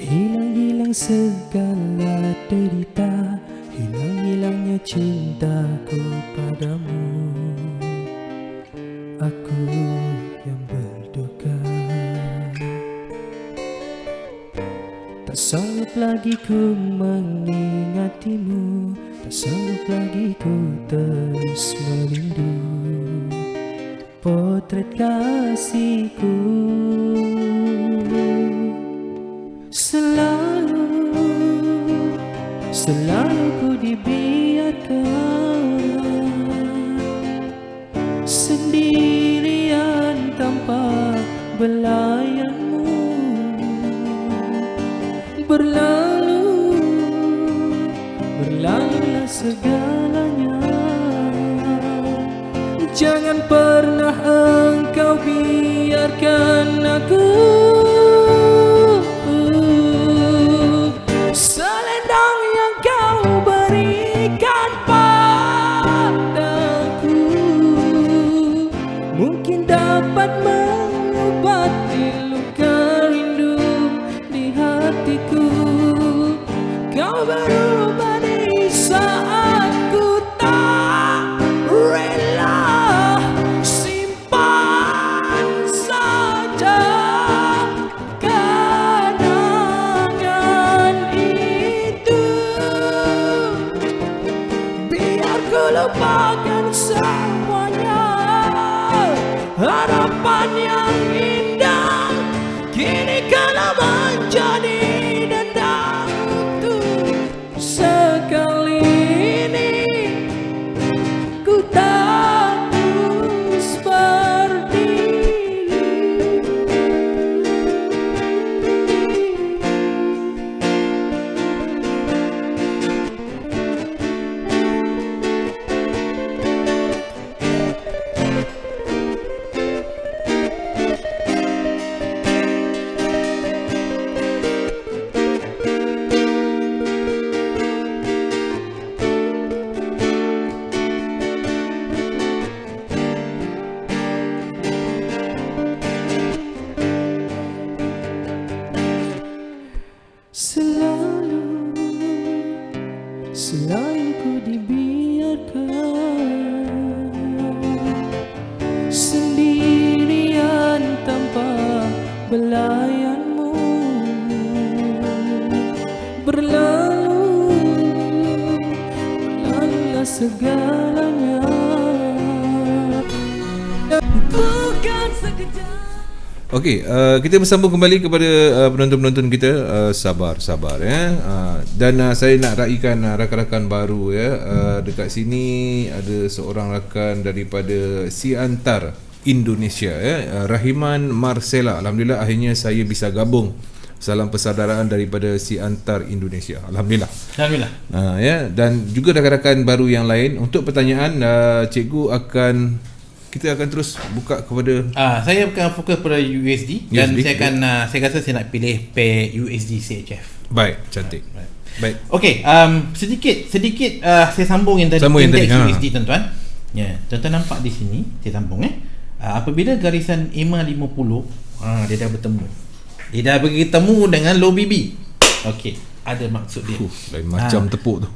Hilang-hilang segala derita, hilang-hilangnya cintaku padamu. Aku yang berduka, tak sanggup lagi ku mengingatimu, tak sanggup lagi ku terus merindu potret kasihku. Selalu ku dibiarkan sendirian tanpa belayanmu. Berlalulah segalanya. Jangan pernah engkau biarkan aku selendang yang kau berikan padaku mungkin dapat mengobati luka rindu di hatiku. Kau berubah di saat ku tak rela, simpan saja lupakan semuanya. Harapan yang indah kini kala menjadi dendam. Untuk sekali ini ku tangguh berdiri. Selalu ku dibiarkan sendirian tanpa belayanmu. Berlalulah segalanya. Bukan sekejap. Okey, kita bersambung kembali kepada penonton-penonton kita. Sabar ya. Dan saya nak raikan rakan-rakan baru ya. Dekat sini ada seorang rakan daripada Siantar Indonesia ya, Rahiman Marcella. Alhamdulillah akhirnya saya bisa gabung salam persaudaraan daripada Siantar Indonesia. Alhamdulillah. Ya, dan juga rakan-rakan baru yang lain. Untuk pertanyaan, cikgu kita akan terus buka kepada saya akan fokus pada USD dan saya rasa saya nak pilih pair USD CHF. Baik, cantik. Baik. Okey, sedikit saya sambung yang tadi indeks USD tuan-tuan. Ya, tuan-tuan nampak di sini saya sambung apabila garisan EMA 50 dia dah bertemu. Dia dah bertemu dengan low BB. Okey, ada maksud dia. Lain macam tepuk tu.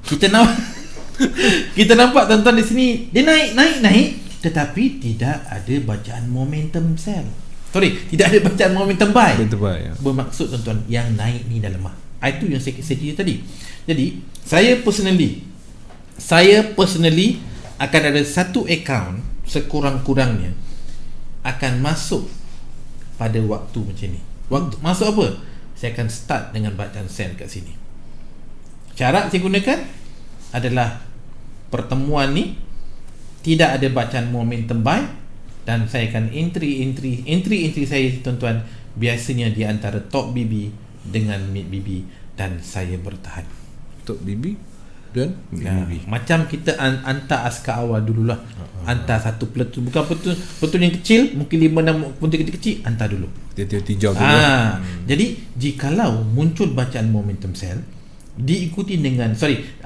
Kita nampak tuan-tuan di sini dia naik tetapi tidak ada bacaan momentum sell. Tidak ada bacaan momentum buy. Ya. Bermaksud tuan-tuan yang naik ni dah lemah. Itu yang saya cerita tadi. Jadi saya personally akan ada satu account sekurang-kurangnya akan masuk pada waktu macam ni. Waktu masuk apa? Saya akan start dengan bacaan sell kat sini. Cara saya gunakan adalah pertemuan ni tidak ada bacaan momentum buy dan saya akan entry saya tuan-tuan biasanya di antara top BB dengan mid BB dan saya bertahan. Top BB dan mid BB. Macam kita hantar askar awal dululah. Hantar satu platoon, bukan platoon yang kecil, mungkin 5-6 platoon kecil, hantar dulu. Tijau dulu. Jadi jikalau muncul bacaan momentum sell diikuti dengan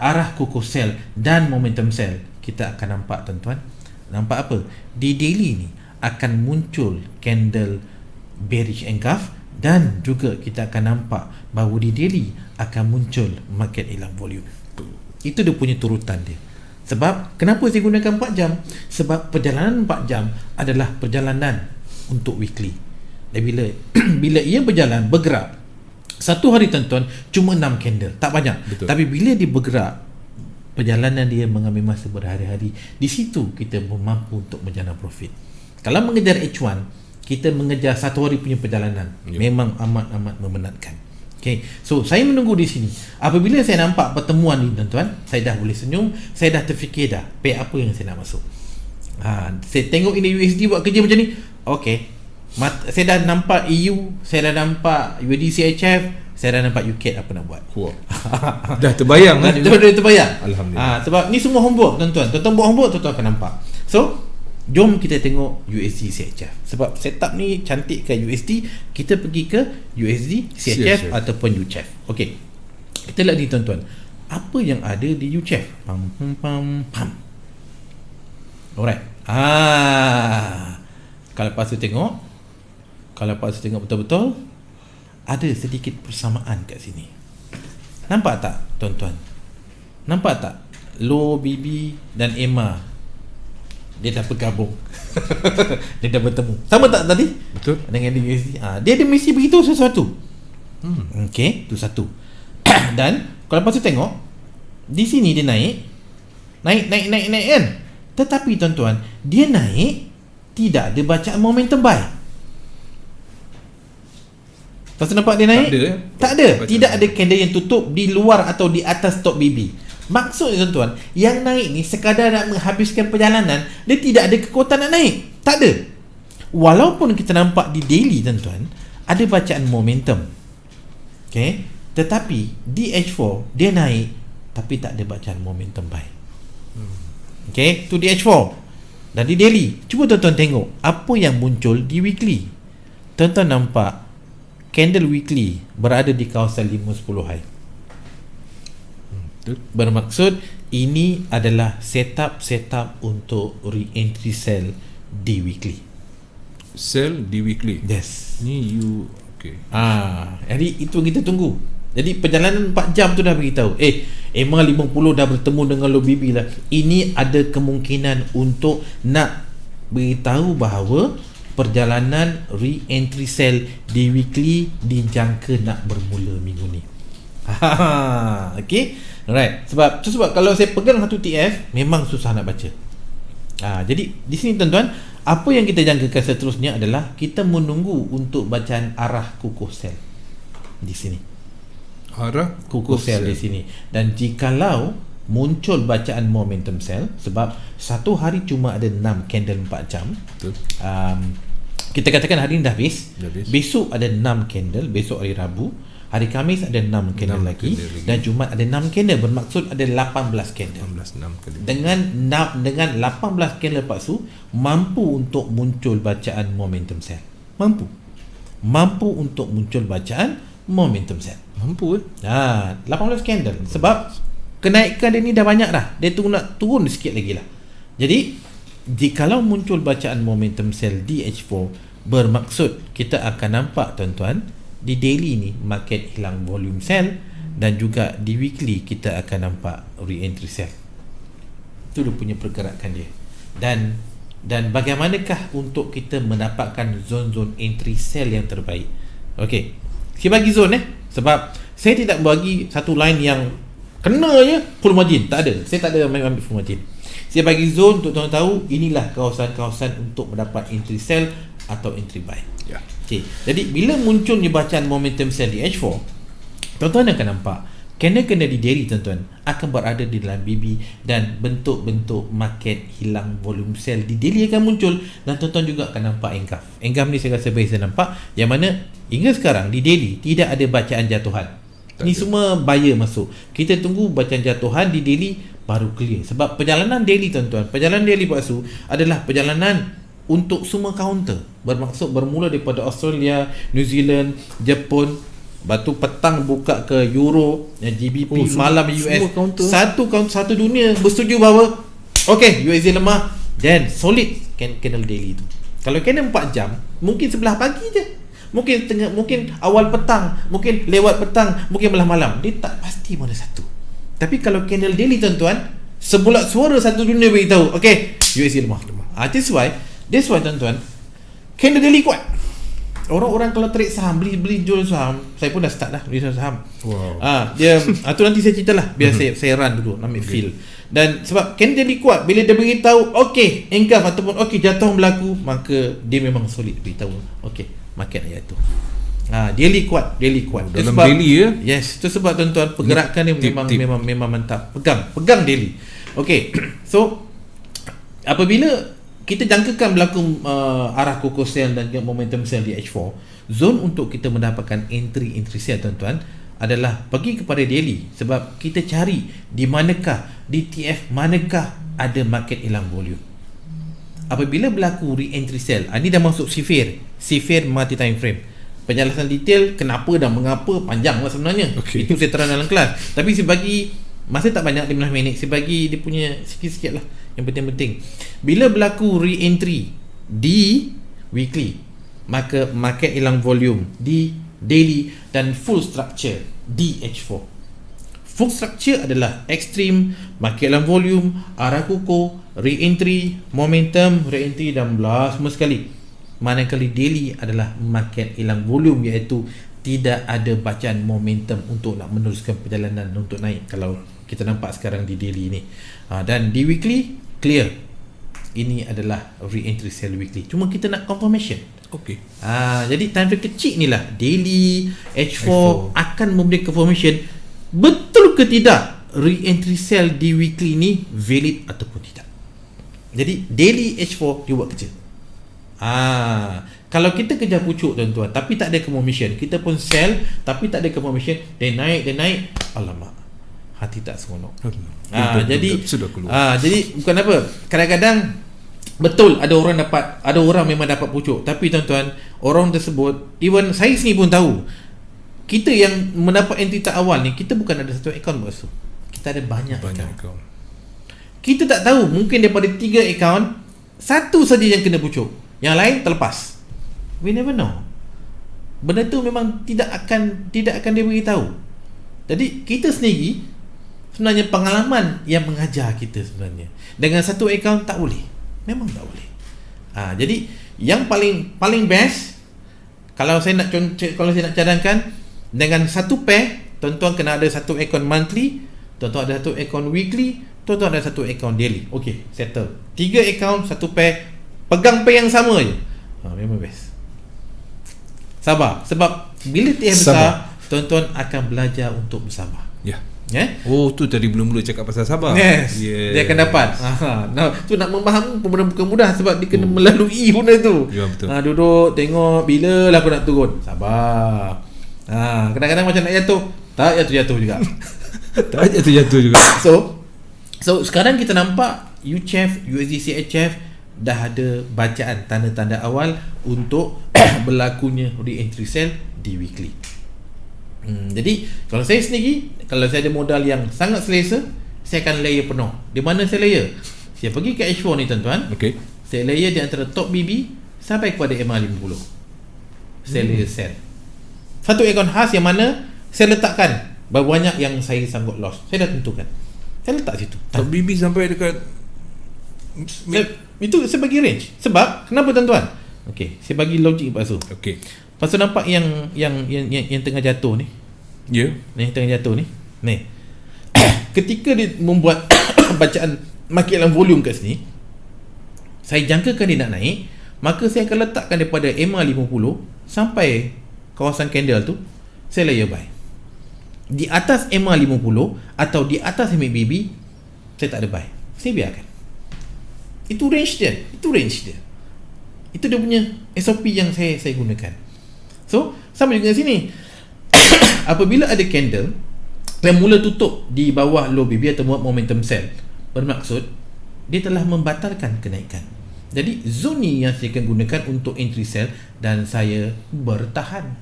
arah kukuh sell dan momentum sell, kita akan nampak tuan-tuan, nampak apa? Di daily ni akan muncul candle bearish engulf dan juga kita akan nampak bahawa di daily akan muncul market hilang volume. Itu dia punya turutan dia. Sebab kenapa saya gunakan 4 jam? Sebab perjalanan 4 jam adalah perjalanan untuk weekly. Dan bila ia bergerak satu hari tuan-tuan cuma 6 candle, tak banyak. Betul. Tapi bila dia bergerak, perjalanan dia mengambil masa berhari-hari. Di situ kita mampu untuk menjana profit. Kalau mengejar H1, kita mengejar satu hari punya perjalanan. Memang amat-amat memenatkan. Okay. So saya menunggu di sini. Apabila saya nampak pertemuan ni tuan-tuan, saya dah boleh senyum. Saya dah terfikir dah pair apa yang saya nak masuk. Saya tengok ini USD buat kerja macam ni. Okay, saya dah nampak EU, saya dah nampak USD CHF, saya dah nampak UK apa nak buat. Dah terbayang kan? Dah terbayang. Alhamdulillah. Sebab ni semua homework tuan-tuan. Tuan-tuan buat homework, tuan-tuan akan nampak. So jom kita tengok USD CHF. Sebab setup ni cantik ke USD, kita pergi ke USD CHF ataupun UCHF. Okey. Kita lihat ni tuan-tuan. Apa yang ada di UCHF? Pam. Alright. Kalau lepas tu tengok betul-betul ada sedikit persamaan kat sini. Nampak tak tuan-tuan? Nampak tak? Low BB dan EMA dia dah bergabung. Dia dah bertemu. Sama tak tadi? Betul. Dengan USD. Dia ada mesti beritahu sesuatu. Okey, itu satu. Dan kalau lepas tu tengok di sini dia naik, naik kan. Tetapi tuan-tuan, dia naik tidak ada bacaan momentum buy. Tuan nampak dia naik? Tak ada. Tidak ada candle yang tutup di luar atau di atas stop BB. Maksudnya tuan-tuan, yang naik ni sekadar nak menghabiskan perjalanan, dia tidak ada kekuatan nak naik. Tak ada. Walaupun kita nampak di daily tuan-tuan, ada bacaan momentum. Okay, tetapi di H4 dia naik tapi tak ada bacaan momentum buy. Okay, tu di H4. Dan di daily, cuba tuan-tuan tengok apa yang muncul di weekly. Tuan-tuan nampak candle weekly berada di kawasan 5-10 high. Bermaksud ini adalah setup untuk re-entry sell di weekly. Sell di weekly. Yes. Ni you okay. Jadi itu kita tunggu. Jadi perjalanan 4 jam tu dah beritahu EMA 50 dah bertemu dengan low BB lah. Ini ada kemungkinan untuk nak beritahu bahawa perjalanan re-entry sell di weekly dijangka nak bermula minggu ni. Okay, alright. Sebab kalau saya pegang satu TF memang susah nak baca. Jadi di sini tuan-tuan, apa yang kita jangkakan seterusnya adalah kita menunggu untuk bacaan arah kukuh sell di sini. Arah kukuh sell di sini. Dan jikalau muncul bacaan momentum sell, sebab satu hari cuma ada 6 candle 4 jam. Betul. Kita katakan hari ni dah habis. Besok ada 6 candle, besok hari Rabu. Hari Khamis ada 6 candle lagi, dan Jumaat ada 6 candle, bermaksud ada 18 candle. 6 kali. Dengan 18 candle palsu mampu untuk muncul bacaan momentum sell. Mampu untuk muncul bacaan momentum sell. 18 candle. Sebab kenaikan dia ni dah banyak dah. Dia nak turun sikit lagi lah. Jadi jikalau muncul bacaan momentum sell di H4, bermaksud kita akan nampak tuan-tuan, di daily ni market hilang volume sell, dan juga di weekly kita akan nampak re-entry sell. Itu dia punya pergerakan dia. Dan bagaimanakah untuk kita mendapatkan zon-zon entry sell yang terbaik? Okey, saya bagi zone sebab saya tidak bagi satu line yang kena je full margin. Tak ada. Saya tak ada ambil full margin. Saya bagi zone untuk tuan tahu inilah kawasan-kawasan untuk mendapat entry sell atau entry buy. Okay. Jadi bila munculnya bacaan momentum sell di H4, tuan-tuan akan nampak candle-candle di daily tuan-tuan akan berada di dalam BB, dan bentuk-bentuk market hilang volume sell di daily akan muncul, dan tuan-tuan juga akan nampak engulf. Engulf ni saya rasa biasa nampak, yang mana hingga sekarang di daily tidak ada bacaan jatuhan. Ni semua buyer masuk. Kita tunggu bacaan jatuhan di daily baru clear. Sebab perjalanan daily tuan-tuan, perjalanan daily palsu adalah perjalanan untuk semua counter. Bermaksud bermula daripada Australia, New Zealand, Jepun, batu petang buka ke Euro, GBP, malam US. Satu dunia bersetuju bahawa okay, USD lemah, then solid candle daily tu. Kalau candle 4 jam, mungkin sebelah pagi je, mungkin awal petang, mungkin lewat petang, mungkin belah malam. Dia tak pasti mana satu. Tapi kalau candle daily tuan-tuan, sebulat suara satu dunia beritahu okay, USD lemah. That's why tuan-tuan, candle daily kuat. Orang-orang kalau trade saham, beli jual saham, saya pun dah start dah beli saham. Dia tu nanti saya cerita lah, biar saya run dulu, ambil feel. Dan sebab candle daily kuat, bila dia beritahu okay, engulf ataupun okay, jatuh berlaku, maka dia memang solid beritahu okay, market nak jatuh. Daily kuat. Dalam sebab, daily ya. Yes, itu sebab tuan-tuan pergerakan dia memang mantap. Pegang daily. Okay. So apabila kita jangkakan berlaku arah kukuh sell dan momentum sell di H4, zone untuk kita mendapatkan entry sell tuan-tuan adalah pergi kepada daily. Sebab kita cari di manakah, di TF manakah ada market hilang volume. Apabila berlaku re-entry sell, ini dah masuk sifir multi time frame. Penjelasan detail kenapa dan mengapa panjang lah sebenarnya. Itu saya terang dalam kelas. Tapi saya bagi masa tak banyak, 15 minit, saya bagi dia punya sikit-sikit lah yang penting-penting. Bila berlaku re-entry di weekly, maka market hilang volume di daily, dan full structure di H4. Full structure adalah extreme, market hilang volume, arah kukuh, re-entry, momentum, re-entry dan bla semua sekali. Manakala daily adalah market hilang volume, iaitu tidak ada bacaan momentum untuk nak meneruskan perjalanan untuk naik. Kalau kita nampak sekarang di daily ni. Dan di weekly clear, ini adalah re-entry sell weekly, cuma kita nak confirmation. Okey. Jadi time frame kecil ni lah daily H4 akan memberi confirmation betul ke tidak re-entry sell di weekly ni valid ataupun tidak. Jadi daily H4 dia buat kerja. Kalau kita kejar pucuk tuan-tuan tapi tak ada confirmation, kita pun sell tapi tak ada confirmation, dia naik, alamak, hati tak seronok. Jadi bukan apa, kadang-kadang betul ada orang memang dapat pucuk, tapi tuan-tuan, orang tersebut, even saya sendiri pun tahu, kita yang mendapat entry tak awal ni, kita bukan ada satu akaun bos, kita ada banyak akaun. Kita tak tahu, mungkin daripada 3 akaun satu saja yang kena pucuk, yang lain terlepas. We never know. Benda tu memang tidak akan dia beritahu. Jadi kita sendiri sebenarnya pengalaman yang mengajar kita sebenarnya. Dengan satu akaun tak boleh. Memang tak boleh. Jadi yang paling best, kalau saya nak cadangkan, dengan satu pair, tuan-tuan kena ada satu akaun monthly, tuan-tuan ada satu akaun weekly, tuan-tuan ada satu akaun daily. Okey, settle. 3 akaun, satu pair, pegang pair yang sama je. Memang best. Sabar, sebab bila TF besar, tuan-tuan akan belajar untuk bersabar. Ya. Oh, tu tadi belum cakap pasal sabar. Yes. Dia akan dapat. Tu nak memahami benda bukan mudah, sebab dia kena melalui benda tu. Ya, betul. Duduk tengok bila lah aku nak turun. Sabar. Kadang-kadang macam nak jatuh, tak jatuh juga. Tak jatuh juga. So sekarang kita nampak UCHF, USD CHF dah ada bacaan tanda-tanda awal untuk berlakunya re-entry sell di weekly. Jadi kalau saya sendiri, kalau saya ada modal yang sangat selesa, saya akan layer penuh. Di mana saya layer? Saya pergi ke H4 ni tuan-tuan. Okey. Saya layer di antara top BB sampai kepada MA50. Saya layer sell. Satu akaun khas yang mana saya letakkan berapa banyak yang saya sanggup loss. Saya dah tentukan. Saya letak situ. Top BB sampai dekat itu saya bagi range. Sebab kenapa tuan-tuan? Okey, saya bagi logik Pak Su. Okey. Pasal nampak yang tengah jatuh ni. Ya. Ni tengah jatuh ni. Ni. Ketika dia membuat bacaan makin dalam volume kat sini, saya jangkakan dia nak naik, maka saya akan letakkan daripada MA50 sampai kawasan candle tu, saya layer buy. Di atas MA50 atau di atas MACD, saya tak ada buy. Saya biarkan. Itu range dia. Itu dia punya SOP yang saya gunakan. So, sama juga sini. Apabila ada candle yang mula tutup di bawah low BB atau momentum sell, bermaksud dia telah membatalkan kenaikan. Jadi zone ni yang saya akan gunakan untuk entry sell dan saya bertahan.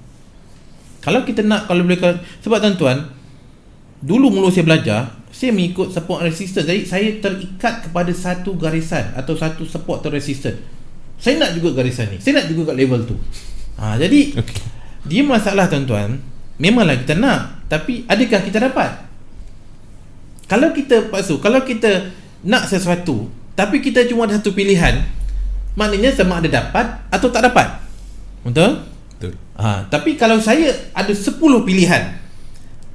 Kalau kita nak, sebab tuan-tuan, dulu mula saya belajar, saya mengikut support and resistance. Jadi saya terikat kepada satu garisan atau satu support atau resistance. Saya nak juga garisan ni, saya nak juga kat level tu. Jadi dia masalah tuan-tuan, memanglah kita nak, tapi adakah kita dapat? Kalau kita nak sesuatu tapi kita cuma ada satu pilihan, maknanya sama ada dapat atau tak dapat. Betul? Betul. Tapi kalau saya ada 10 pilihan,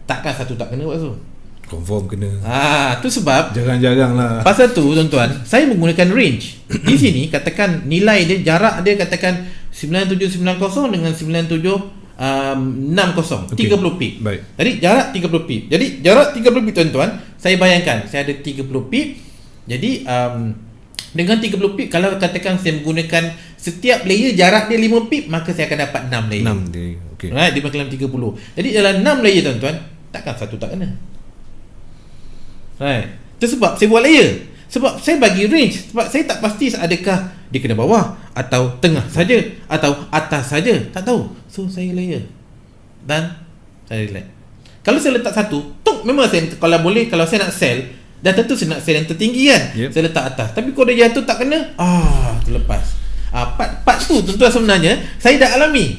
takkan satu tak kena Pak Su? Confirm kena. Tu sebab jarang-jarang lah. pasal tu tuan-tuan, saya menggunakan range. Di sini katakan nilai dia, jarak dia katakan 9790 dengan 9760, Okay. 30 pip. Baik. Jadi jarak 30 pip. Jadi jarak 30 pip tuan-tuan, saya bayangkan saya ada 30 pip. Jadi dengan 30 pip, kalau katakan saya menggunakan setiap layer jarak dia 5 pip, maka saya akan dapat 6 layer. 6 dia. Okey. Right, dia dalam 30. Jadi dalam 6 layer tuan-tuan, takkan satu tak kena. Right. Itu sebab saya buat layer. Sebab saya bagi range. Sebab saya tak pasti adakah dia kena bawah atau tengah saja atau atas saja. Tak tahu. So saya layer. Dan saya relax. Kalau saya letak satu, memang saya, kalau boleh, kalau saya nak sell, dah tentu saya nak sell yang tertinggi kan. Yep. Saya letak atas. Tapi kalau dia jatuh tak kena, terlepas. Part tu tuan-tuan sebenarnya saya dah alami.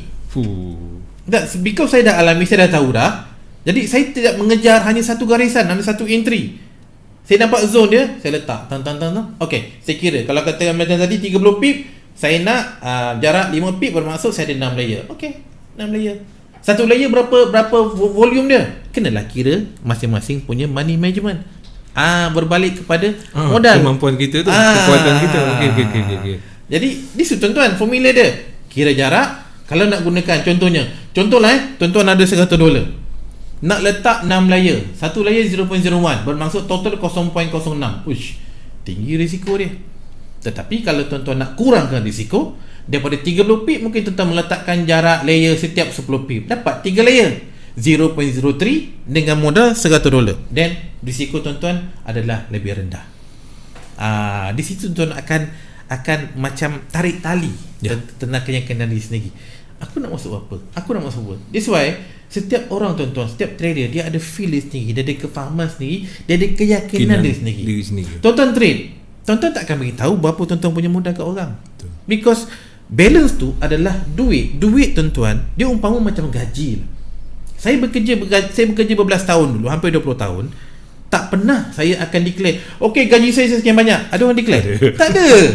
Because saya dah alami, saya dah tahu dah. Jadi saya tidak mengejar hanya satu garisan, hanya satu entry. Saya nampak zone dia, saya letak Okey, saya kira kalau kata macam tadi 30 pip, saya nak jarak 5 pip, bermaksud saya ada 6 layer. Okey, 6 layer. Satu layer berapa volume dia? kenalah kira masing-masing punya money management. Berbalik kepada modal, kemampuan kita tu, kekuatan kita. Okey. Jadi di situ tuan-tuan formula dia. Kira jarak. Kalau nak gunakan contohlah tuan-tuan ada $100, nak letak 6 layer, satu layer 0.01, bermaksud total 0.06. Uish, tinggi risiko dia. Tetapi kalau tuan-tuan nak kurangkan risiko, daripada 30 pip mungkin tuan-tuan meletakkan jarak layer setiap 10 pip, dapat 3 layer 0.03 dengan modal $100. Dan risiko tuan-tuan adalah lebih rendah. Di situ tuan-tuan akan macam tarik tali tentang keyakinan diri sendiri. Aku nak masuk apa? That's why setiap orang tuan-tuan, setiap trader dia ada feel dia sendiri, dia ada kefahaman sendiri, dia ada keyakinan diri sendiri. Tuan-tuan trade, tuan-tuan tak akan beritahu berapa tuan-tuan punya modal kat orang. Betul. Because balance tu adalah duit tuan-tuan, dia umpama macam gaji lah. Saya bekerja berbelas tahun dulu, hampir 20 tahun. Tak pernah saya akan declare, okay, gaji saya sekian banyak. Ada orang declare? Tak ada.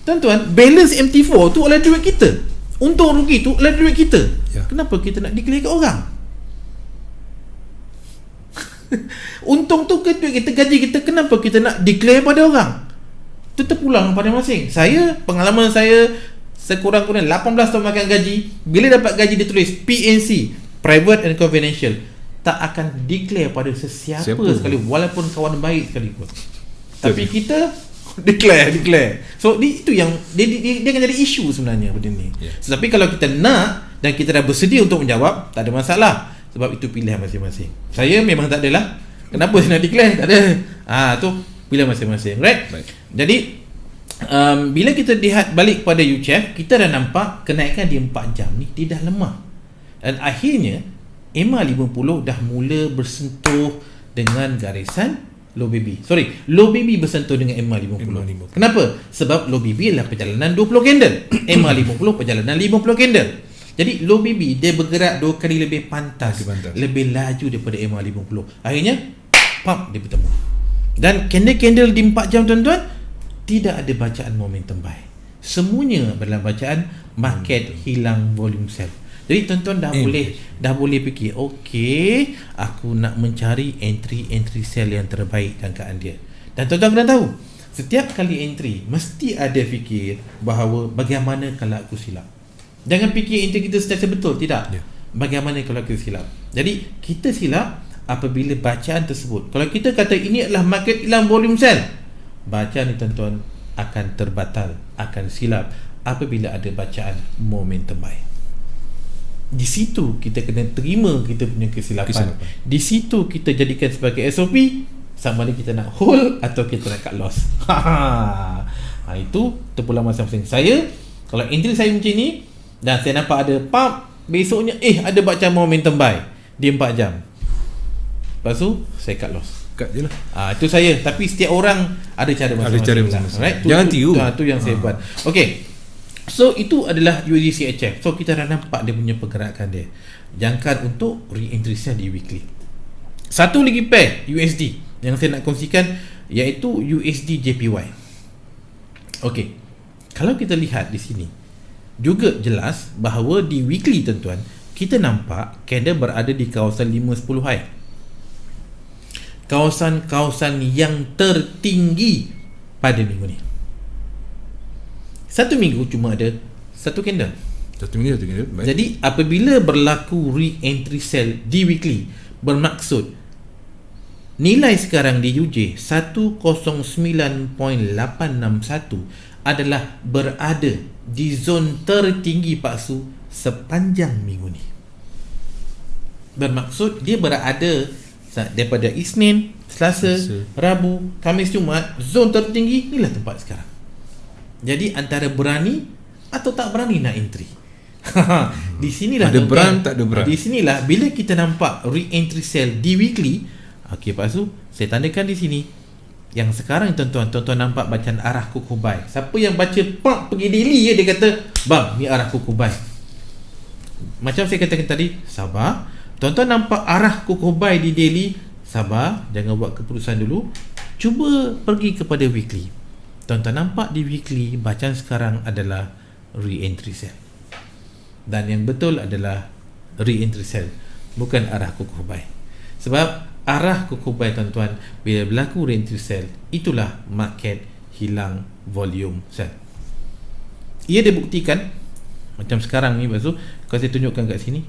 Tuan-tuan, balance MT4 tu adalah duit kita. Untung rugi tu adalah duit kita. Kenapa kita nak declare kat orang? Untung tu ke duit kita, gaji kita, kenapa kita nak declare pada orang? Itu terpulang pada masing. Pengalaman saya sekurang-kurang 18 tahun makan gaji. Bila dapat gaji dia tulis PNC, Private and Confidential, tak akan declare pada sesiapa sekali, walaupun kawan baik sekalipun. Tapi kita declare. So itu yang dia akan jadi isu sebenarnya benda ni. Tapi kalau kita nak dan kita dah bersedia untuk menjawab, tak ada masalah. Sebab itu pilihan masing-masing. Saya memang tak adalah. Kenapa saya nak declare? Tak ada. Tu pilihan masing-masing. Right? Jadi bila kita lihat balik pada UCHF, kita dah nampak kenaikan di 4 jam ni dia dah lemah. Dan akhirnya EMA 50 dah mula bersentuh dengan garisan low BB. Low BB bersentuh dengan EMA 50. Kenapa? Sebab low BB adalah perjalanan 20 candle. EMA 50 perjalanan 50 candle. Jadi low BB dia bergerak 2 kali lebih pantas, lebih laju daripada EMA 50. Akhirnya pump dia bertemu. Dan candle-candle di 4 jam tuan-tuan, tidak ada bacaan momentum buy. Semuanya adalah bacaan market hilang volume sell. Jadi tuan-tuan dah boleh fikir, okey, aku nak mencari entry sell yang terbaik dalam keadaan dia. Dan tuan-tuan kena tahu, setiap kali entry mesti ada fikir bahawa bagaimana kalau aku silap. Jangan fikir entry kita sentiasa betul, tidak. Bagaimana kalau kita silap. Jadi kita silap apabila bacaan tersebut, kalau kita kata ini adalah market hilang volume sell, bacaan ni tuan-tuan akan terbatal, akan silap apabila ada bacaan momentum buy. Di situ kita kena terima kita punya kesilapan. Di situ kita jadikan sebagai SOP, sama ada kita nak hold atau kita nak cut loss. Itu terpulang masing-masing. Saya, kalau entry saya macam ni dan saya nampak ada pump, besoknya ada bacaan momentum buy di 4 jam, lepas tu saya cut loss. Cut je lah. Itu saya. Tapi setiap orang ada cara masing-masing. Right? Jangan tiru. Itu yang saya buat. Okay, so itu adalah USD CHF. So kita dah nampak dia punya pergerakan dia. Jangkaan untuk re-entry sell di weekly. Satu lagi pair USD yang saya nak kongsikan, iaitu USD JPY. Okay, kalau kita lihat di sini juga jelas bahawa di weekly tuan-tuan, kita nampak candle berada di kawasan 510 high, kawasan yang tertinggi pada minggu ni. Satu minggu cuma ada satu candle. Baik. Jadi apabila berlaku re-entry sell di weekly, bermaksud nilai sekarang di UJ 109.861 adalah berada di zon tertinggi Pak Su sepanjang minggu ni. Bermaksud dia berada daripada Isnin, Selasa, Rabu, Khamis, Jumaat, zon tertinggi inilah tempat sekarang. Jadi antara berani atau tak berani nak entry. Di sinilah ada beran tak ada beran. Di sinilah bila kita nampak re-entry sell di weekly. Okey Pak Su, saya tandakan di sini. Yang sekarang tuan-tuan nampak bacaan arah kukuh buy. Siapa yang baca pump pergi daily dia kata, "Bang, ni arah kukuh buy." Macam saya katakan tadi, sabar. Tuan-tuan nampak arah kukuh buy di daily, sabar, jangan buat keputusan dulu. Cuba pergi kepada weekly. Tuan-tuan nampak di weekly bacaan sekarang adalah re-entry sell. Dan yang betul adalah re-entry sell. bukan arah kukuh buy. Sebab arah kukuh buy tuan-tuan, bila berlaku re-entry sell, itulah market hilang volume sell. Ia dibuktikan macam sekarang ni. Lepas tu kalau saya tunjukkan kat sini,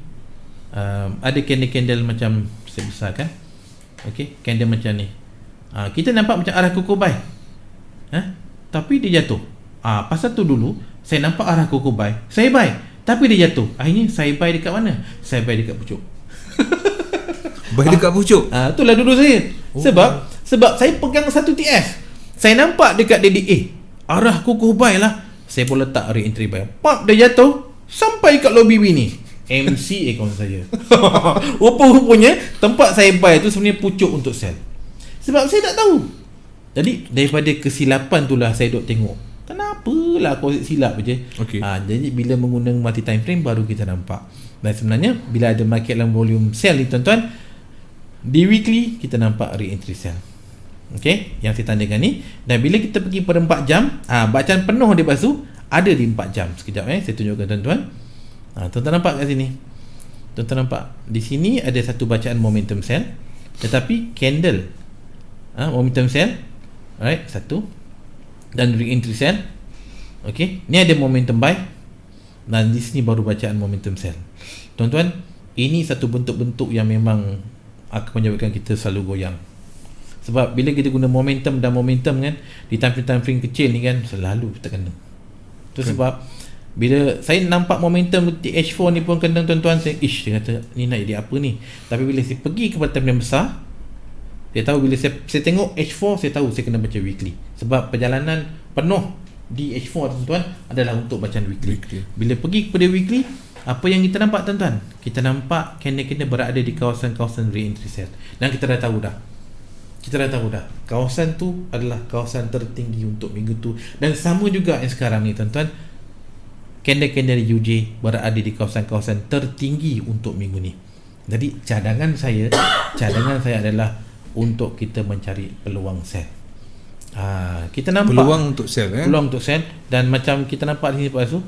ada candle-candle macam besar kan, okey, candle macam ni, kita nampak macam arah kukuh buy, tapi dia jatuh. Pasal tu dulu saya nampak arah kukuh buy, saya buy, tapi dia jatuh. Akhirnya saya buy dekat mana? Saya buy dekat pucuk. Buy dekat pucuk. Itulah dulu saya. Sebab saya pegang satu TF, saya nampak dekat DD, arah kukuh buy lah, saya pun letak re-entry buy. Pap, dia jatuh sampai kat lobby B ni. MC akaun saya. Rupa-rupanya tempat saya buy tu sebenarnya pucuk untuk sell. Sebab saya tak tahu. Jadi daripada kesilapan tu lah saya duk tengok, kenapalah kau silap je. Okay. Jadi bila menggunakan multi time frame baru kita nampak. Dan sebenarnya bila ada market dalam volume sell ni tuan-tuan, di weekly kita nampak re-entry sell. Okey, yang saya tandakan ni. Dan bila kita pergi pada 4 jam, bacaan penuh dia tu ada di 4 jam. Sekejap saya tunjukkan tuan-tuan. Tuan-tuan nampak kat sini. Tuan-tuan nampak di sini ada satu bacaan momentum sell, tetapi candle momentum sell, alright, satu, dan re-entry sell. Okey, ni ada momentum buy, dan di sini baru bacaan momentum sell. Tuan-tuan, ini satu bentuk-bentuk yang memang akan menyebabkan kita selalu goyang. Sebab bila kita guna momentum dan momentum kan, di time frame kecil ni kan, selalu kita kena. Itu sebab bila saya nampak momentum H4 ni pun kena tuan-tuan, saya dia kata ni nak jadi apa ni. Tapi bila saya pergi kepada time yang besar, saya tahu, bila saya tengok H4, saya tahu saya kena baca weekly. Sebab perjalanan penuh di H4 tuan-tuan adalah untuk bacaan weekly. Bila pergi kepada weekly, apa yang kita nampak tuan-tuan? Kita nampak candle-candle berada di kawasan-kawasan re-entry sell. Dan kita dah tahu dah, kawasan tu adalah kawasan tertinggi untuk minggu tu. Dan sama juga yang sekarang ni tuan-tuan, candle-candle UJ berada di kawasan-kawasan tertinggi untuk minggu ni. Jadi cadangan saya adalah untuk kita mencari peluang sell. Kita nampak peluang untuk sell, peluang untuk sell. Dan macam kita nampak di sini lepas tu,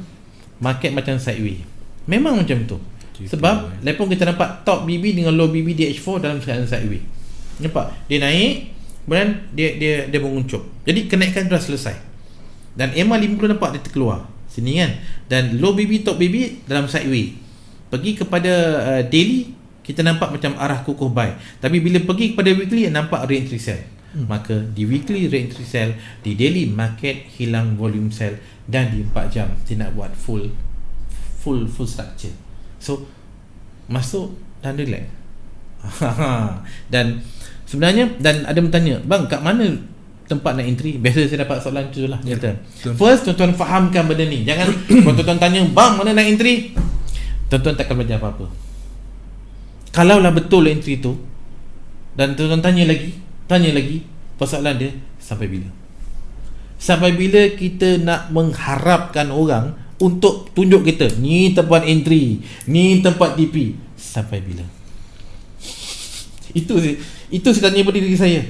market macam sideway. Memang macam tu. Sebab lepon kita nampak top BB dengan low BB di H4 dalam keadaan sideway. Nampak? Dia naik, kemudian dia menguncup. Jadi kenaikan dah selesai. Dan EMA 50 nampak dia terkeluar sini kan. Dan low BB, top BB dalam sideway. Pergi kepada daily, kita nampak macam arah kukuh buy. Tapi bila pergi kepada weekly, nampak re-entry sell. Maka di weekly re-entry sell, di daily market hilang volume sell, dan di 4 jam saya nak buat full structure. So masuk dan relax. Dan sebenarnya, dan ada bertanya, bang, kat mana tempat nak entry? Biasa saya dapat soalan tu lah. First, tuan-tuan fahamkan benda ni. Jangan kalau tuan-tuan tanya, bang, mana nak entry, tuan-tuan takkan belajar apa-apa. Kalaulah betul entry tu, dan tuan-tuan tanya lagi, persoalan dia, sampai bila? Sampai bila kita nak mengharapkan orang untuk tunjuk kita, ni tempat entry, ni tempat TP? Sampai bila? Itu saya tanya pada diri saya.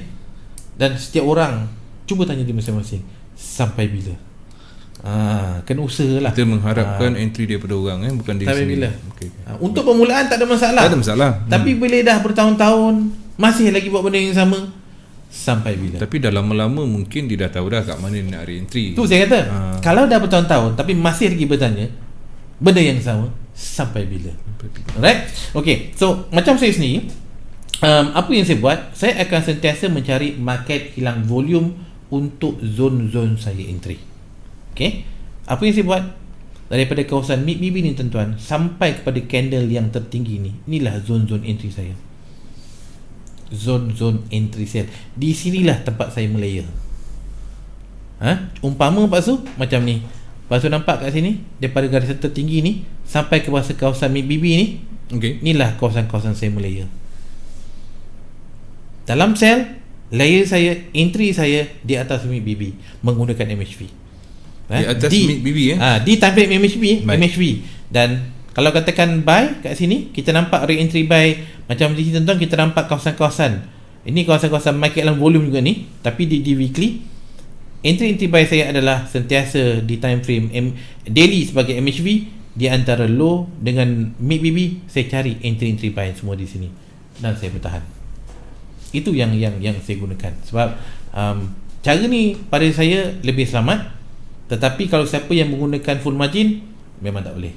Dan setiap orang cuba tanya diri masing-masing, sampai bila? Kena usaha lah. Kita mengharapkan entry daripada orang, bukan diri sampai sendiri. bila? Untuk permulaan tak ada masalah. Tapi bila dah bertahun-tahun masih lagi buat benda yang sama, sampai bila? Tapi dah lama-lama mungkin dia dah tahu dah kat mana nak re-entry. Tu saya kata, kalau dah bertahun-tahun tapi masih lagi bertanya benda yang sama, sampai bila? Alright? Okay, so macam saya sendiri, apa yang saya buat, saya akan sentiasa mencari market hilang volume untuk zon-zon saya entry. Okay, apa yang saya buat, daripada kawasan mid BB ni tuan-tuan sampai kepada candle yang tertinggi ni, inilah zon-zon entry saya. Zon-zon entry sell. Di sinilah tempat saya melayer. Umpama lepas tu macam ni, lepas tu nampak kat sini, daripada garisan tertinggi ni sampai ke kawasan mid BB ni, inilah kawasan-kawasan saya melayer. Dalam sell, layer saya, entry saya di atas mid BB menggunakan MHV. Di atas mid BB di time frame MHV. Dan kalau katakan buy kat sini, kita nampak re-entry buy macam di sini tuan, kita nampak kawasan-kawasan. Ini kawasan-kawasan market dalam volume juga ni. Tapi di weekly, entry buy saya adalah sentiasa di time frame daily sebagai MHV, di antara low dengan mid BB, saya cari entry buy semua di sini dan saya bertahan. Itu yang saya gunakan. Sebab cara ni pada saya lebih selamat. Tetapi kalau siapa yang menggunakan full margin, memang tak boleh.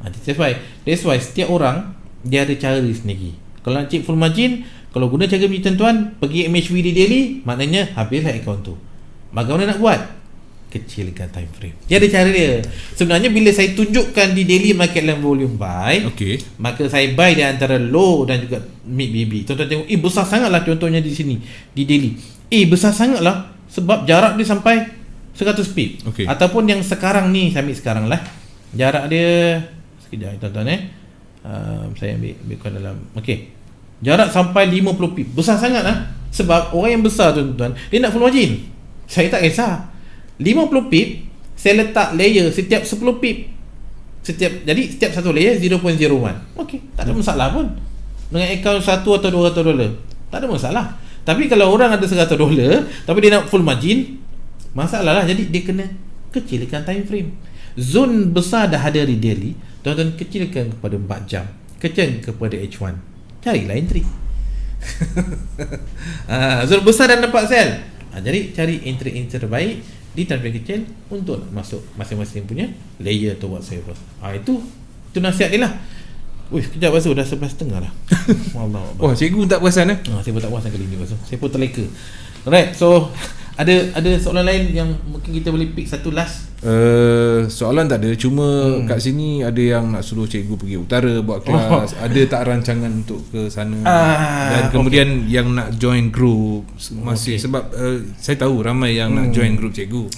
That's why setiap orang dia ada cara dia sendiri. Kalau nak cek full margin, kalau guna cara ni tuan-tuan, pergi MHV di daily, maknanya habislah akaun tu. Bagaimana nak buat? Kecilkan time frame. Dia ada cara dia. Sebenarnya bila saya tunjukkan di daily market line volume buy, maka saya buy di antara low dan juga mid BB. Tuan-tuan tengok, besar sangatlah contohnya di sini di daily. Besar sangatlah sebab jarak dia sampai 100 pip. Ataupun yang sekarang ni, saya ambil sekarang lah. Jarak dia sekejap tuan-tuan saya ambil dalam. Jarak sampai 50 pip. Besar sangat lah. Sebab orang yang besar tuan-tuan, dia nak full margin. Saya tak kisah. 50 pip, saya letak layer setiap 10 pip. Jadi setiap satu layer 0.01. Tak ada masalah pun. Dengan akaun $1 atau $200, tak ada masalah. Tapi kalau orang ada $100 tapi dia nak full margin, masalah lah. Jadi dia kena kecilkan time frame. Zone besar dah ada di daily, tuan-tuan kecilkan kepada 4 jam, kecil kepada H1. Carilah entry. Zone besar dan dapat sell. Jadi cari entry terbaik di time frame kecil untuk masuk masing-masing punya layer atau whatsoever. Itu nasihat dia lah. Kejap Basu, dah 11.30 dah. Allah. Cikgu tak perasan saya pun tak perasan kali ni Basu. Saya pun terleka. Alright, so ada soalan lain yang mungkin kita boleh pick satu last? Soalan tak ada, cuma kat sini ada yang nak suruh cikgu pergi utara buat kelas. Ada tak rancangan untuk ke sana? Dan kemudian yang nak join group masih sebab saya tahu ramai yang nak join group cikgu.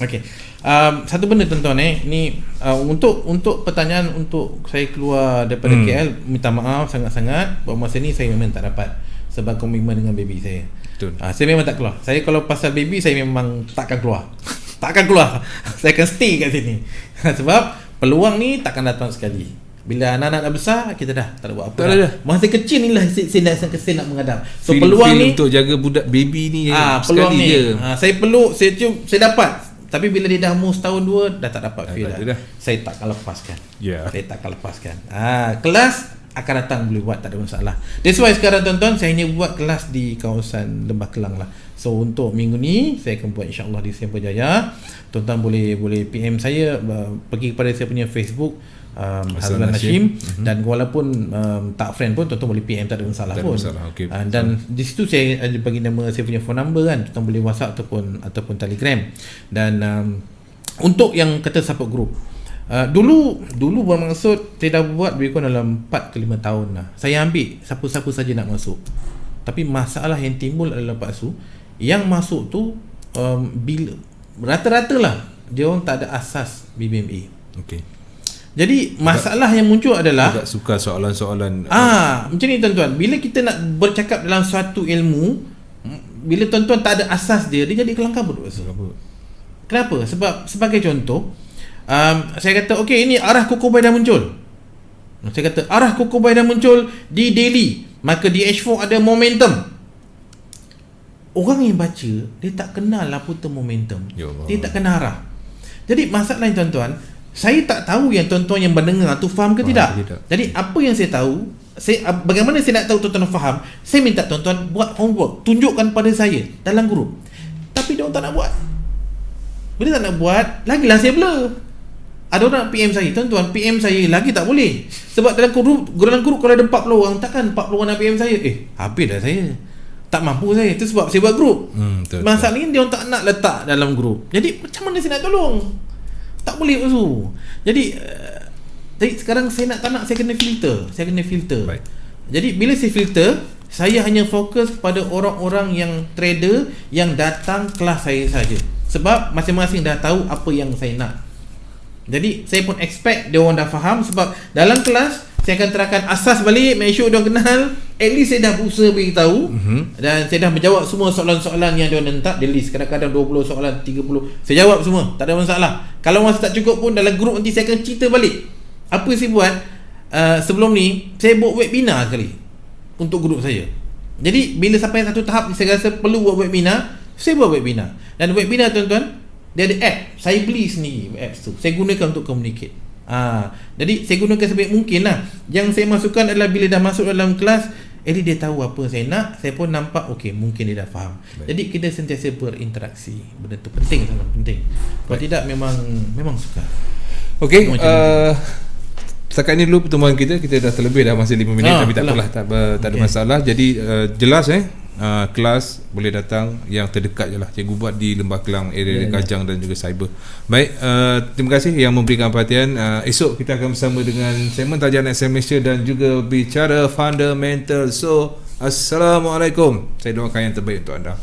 Satu benda tuan-tuan ni untuk pertanyaan untuk saya keluar daripada KL, minta maaf sangat-sangat. Bahawa masa ni saya memang tak dapat sebab komitmen dengan baby saya. Saya memang tak keluar. Saya kalau pasal baby, saya memang takkan keluar. Saya akan stay kat sini. Sebab peluang ni takkan datang sekali. Bila anak-anak dah besar, kita dah tak ada buat apa dah. Masa kecil ni lah saya nak menghadap. So peluang ni untuk jaga budak baby ni peluang sekali ni je. Saya dapat. Tapi bila dia dah umur setahun 2, dah tak dapat feel dah. Saya takkan lepaskan. Kelas akan datang, boleh buat, tak ada masalah. That's why sekarang tuan-tuan, saya hanya buat kelas di kawasan Lembah Kelang lah. So untuk minggu ni saya akan buat insya-Allah di Sdn Berjaya. Tuan-tuan boleh PM saya, pergi kepada saya punya Facebook Hazlan Hashim, dan walaupun tak friend pun tuan-tuan boleh PM, tak ada masalah pun. Dan di situ saya ada bagi nama saya punya phone number kan, tuan-tuan boleh WhatsApp ataupun Telegram. Dan untuk yang kata support group, dulu bermaksud saya dah buat lebih kurang dalam 4 ke 5 tahun lah. Saya ambil siapa-siapa saja nak masuk. Tapi masalah yang timbul adalah Pak Su, yang masuk tu bila rata-rata lah dia orang tak ada asas BBMA. Jadi masalah yang muncul adalah tak suka soalan-soalan macam ni tuan-tuan. Bila kita nak bercakap dalam suatu ilmu, bila tuan-tuan tak ada asas dia jadi kelangkabut. Kenapa? Sebab sebagai contoh, saya kata ini arah Kokobay dah muncul. Saya kata arah Kokobay dah muncul di daily, maka di H4 ada momentum. Orang yang baca, dia tak kenal apa tu momentum. Dia tak kenal arah. Jadi masalahnya tuan-tuan, saya tak tahu yang tuan-tuan yang mendengar tu faham ke tidak. Jadi apa yang saya tahu, bagaimana saya nak tahu tuan-tuan faham, saya minta tuan-tuan buat homework, tunjukkan pada saya dalam grup. Tapi dia orang tak nak buat. Bila tak nak buat, lagilah saya blur. Ada orang PM saya, tuan-tuan, PM saya lagi tak boleh. Sebab dalam grup kalau ada 40 orang, takkan 40 orang nak PM saya. Habis dah saya. Tak mampu saya. Itu sebab saya buat grup. Masalahnya dia orang tak nak letak dalam grup. Jadi macam mana saya nak tolong? Tak boleh tu. Jadi sekarang saya tak nak, saya kena filter. Baik. Jadi bila saya filter, saya hanya fokus pada orang-orang yang trader yang datang kelas saya saja. Sebab masing-masing dah tahu apa yang saya nak. Jadi saya pun expect dia orang dah faham. Sebab dalam kelas saya akan terangkan asas balik, make sure dia orang kenal. At least saya dah berusaha beritahu, dan saya dah menjawab semua soalan-soalan yang dia orang letak. Dia list kadang-kadang 20 soalan, 30, saya jawab semua, tak ada masalah. Kalau masa tak cukup pun dalam grup nanti saya akan cerita balik apa saya buat. Sebelum ni saya buat webinar sekali untuk grup saya. Jadi bila sampai satu tahap saya rasa perlu buat webinar, saya buat webinar. Dan webinar tuan-tuan, dia ada app. Saya beli sendiri apps tu, saya gunakan untuk communicate. Jadi saya gunakan sebaik mungkin lah. Yang saya masukkan adalah bila dah masuk dalam kelas, dia tahu apa saya nak, saya pun nampak okey, mungkin dia dah faham. Baik. Jadi kita sentiasa berinteraksi. Benda tu penting, sangat penting. Kalau tidak memang sukar. Okey, setakat ini dulu pertemuan kita dah terlebih dah masa 5 minit, tapi tak apalah, tak ada masalah. Jadi jelas kelas boleh datang yang terdekat je lah. Cikgu buat di Lembah Kelang, area Kajang dan juga Cyber. Baik, terima kasih yang memberikan perhatian. Esok kita akan bersama dengan segmen Tajian SM Malaysia dan juga bicara fundamental. So, Assalamualaikum. Saya doakan yang terbaik untuk anda.